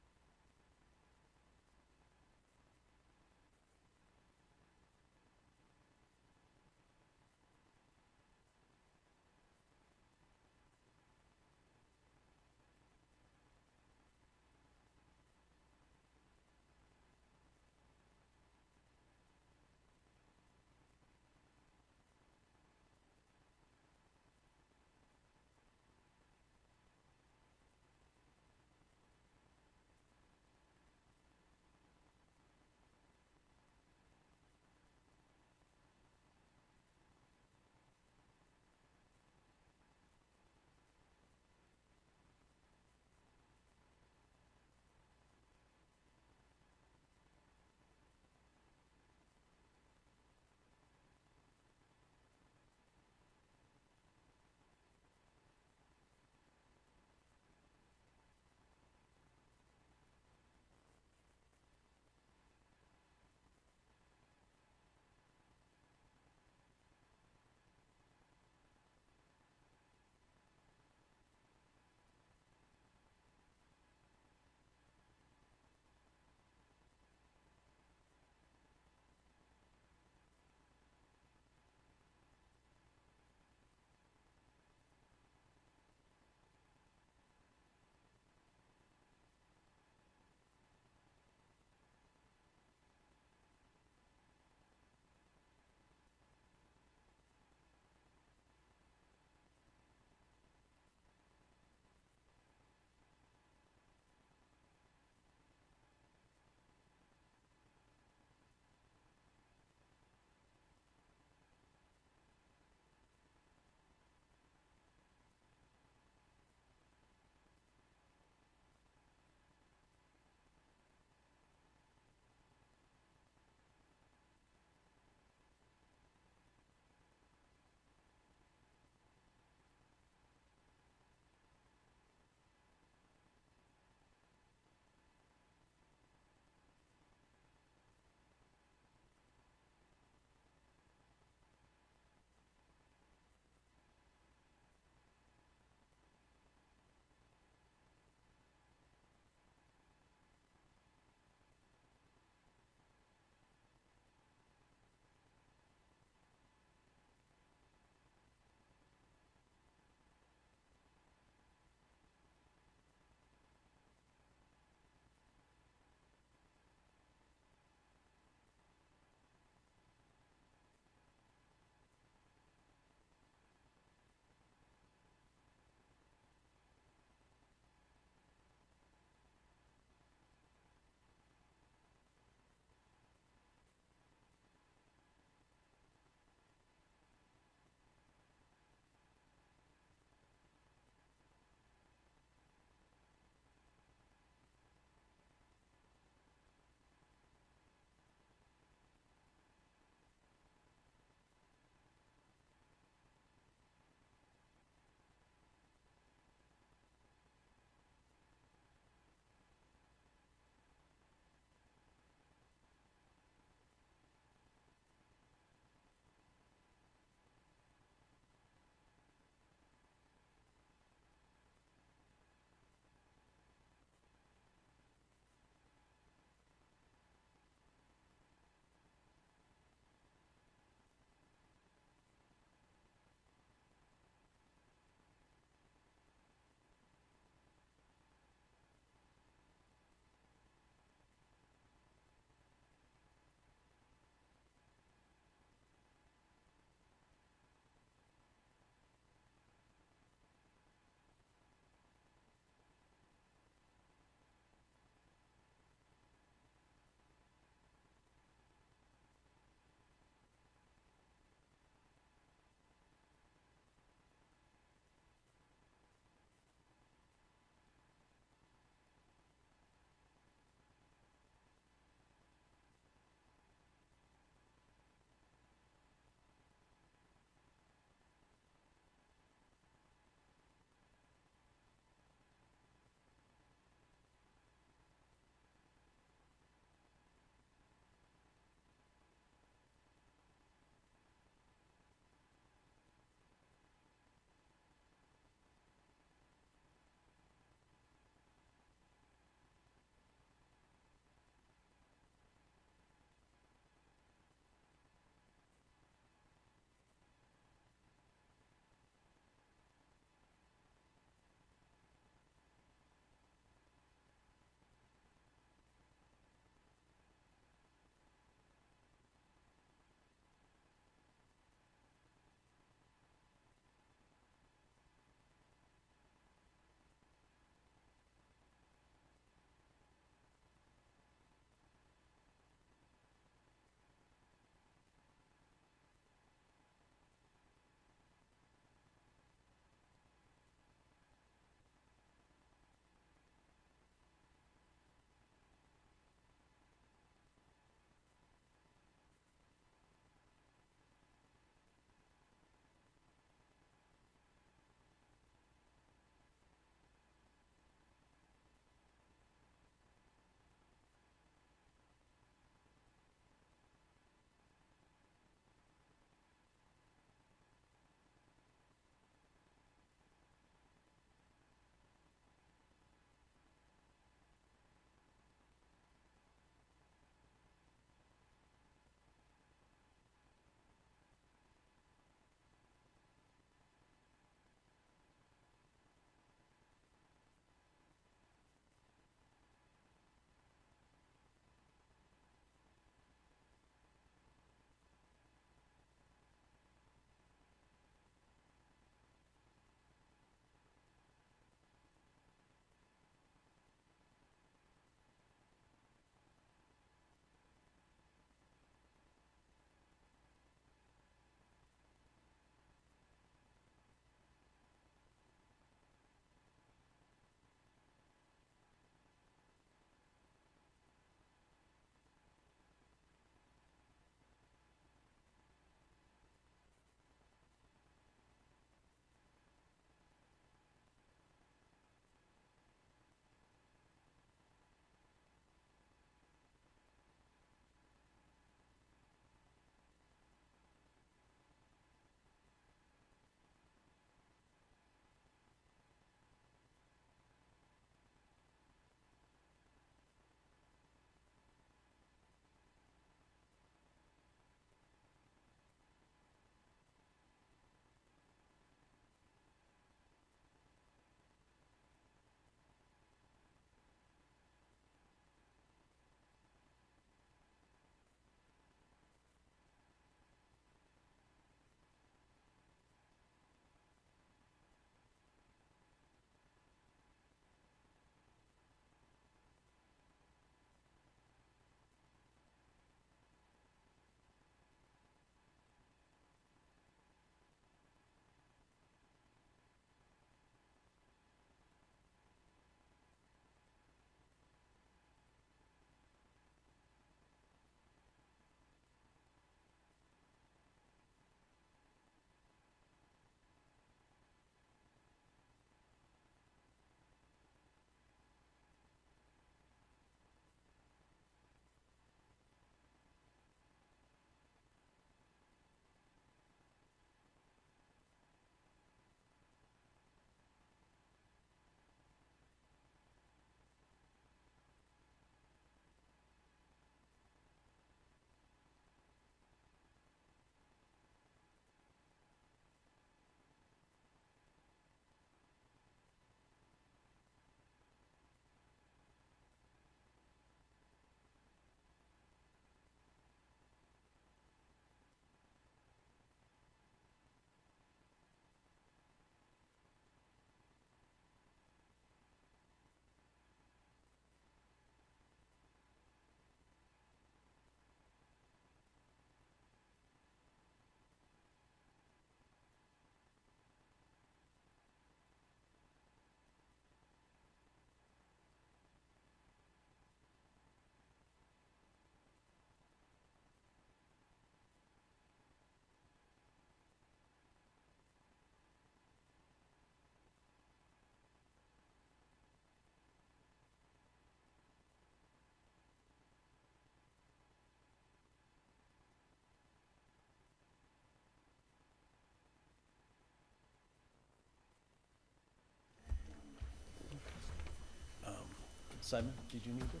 Simon, did you need this?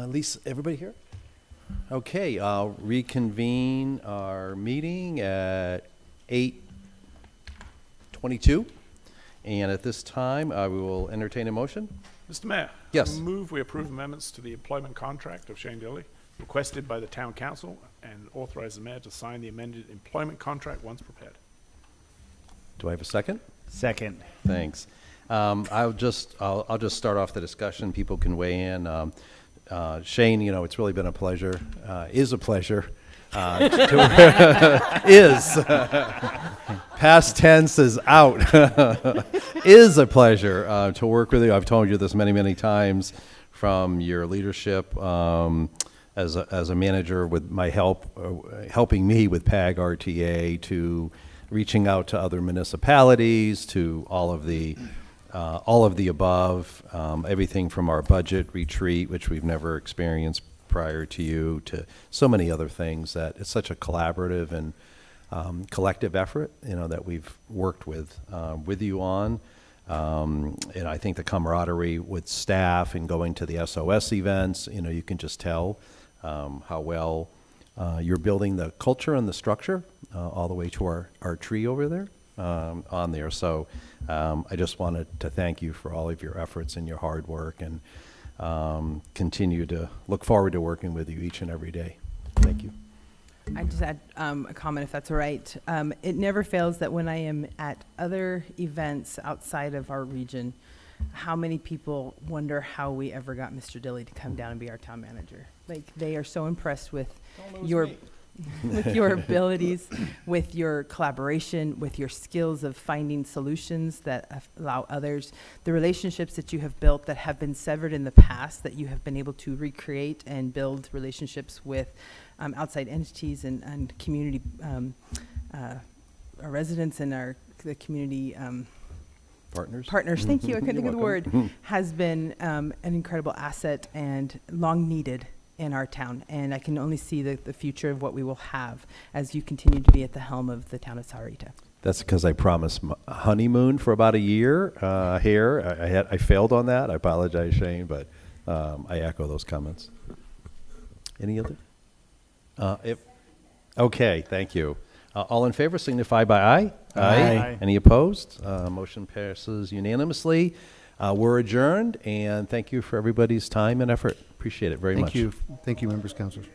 Lisa, everybody here? Okay, I'll reconvene our meeting at 8:22. And at this time, I will entertain a motion. Mr. Mayor. Yes. I move we approve amendments to the employment contract of Shane Dilly, requested by the town council, and authorize the mayor to sign the amended employment contract once prepared. Do I have a second? Second. Thanks. I'll just start off the discussion. People can weigh in. Shane, you know, it's really been a pleasure, is a pleasure. Is. Past tense is out. Is a pleasure to work with you. I've told you this many, many times, from your leadership as a manager with my helping me with PAG RTA, to reaching out to other municipalities, to all of the above, everything from our budget retreat, which we've never experienced prior to you, to so many other things. That it's such a collaborative and collective effort, you know, that we've worked with you on. And I think the camaraderie with staff and going to the SOS events, you know, you can just tell how well you're building the culture and the structure all the way to our tree over there on there. So I just wanted to thank you for all of your efforts and your hard work, and continue to look forward to working with you each and every day. Thank you. I just add a comment, if that's all right. It never fails that when I am at other events outside of our region, how many people wonder how we ever got Mr. Dilly to come down and be our town manager. Like, they are so impressed with your with your abilities, with your collaboration, with your skills of finding solutions that allow others, the relationships that you have built that have been severed in the past, that you have been able to recreate and build relationships with outside entities and community our residents and the community partners. Thank you. I couldn't think of the word. Has been an incredible asset and long needed in our town, and I can only see the future of what we will have as you continue to be at the helm of the town of Sahuarita. That's because I promised a honeymoon for about a year here. I failed on that. I apologize, Shane, but I echo those comments. Any other? Okay, thank you. All in favor signify by aye. Aye. Any opposed? Motion passes unanimously. We're adjourned, and thank you for everybody's time and effort. Appreciate it very much. Thank you. Thank you, members, councilors.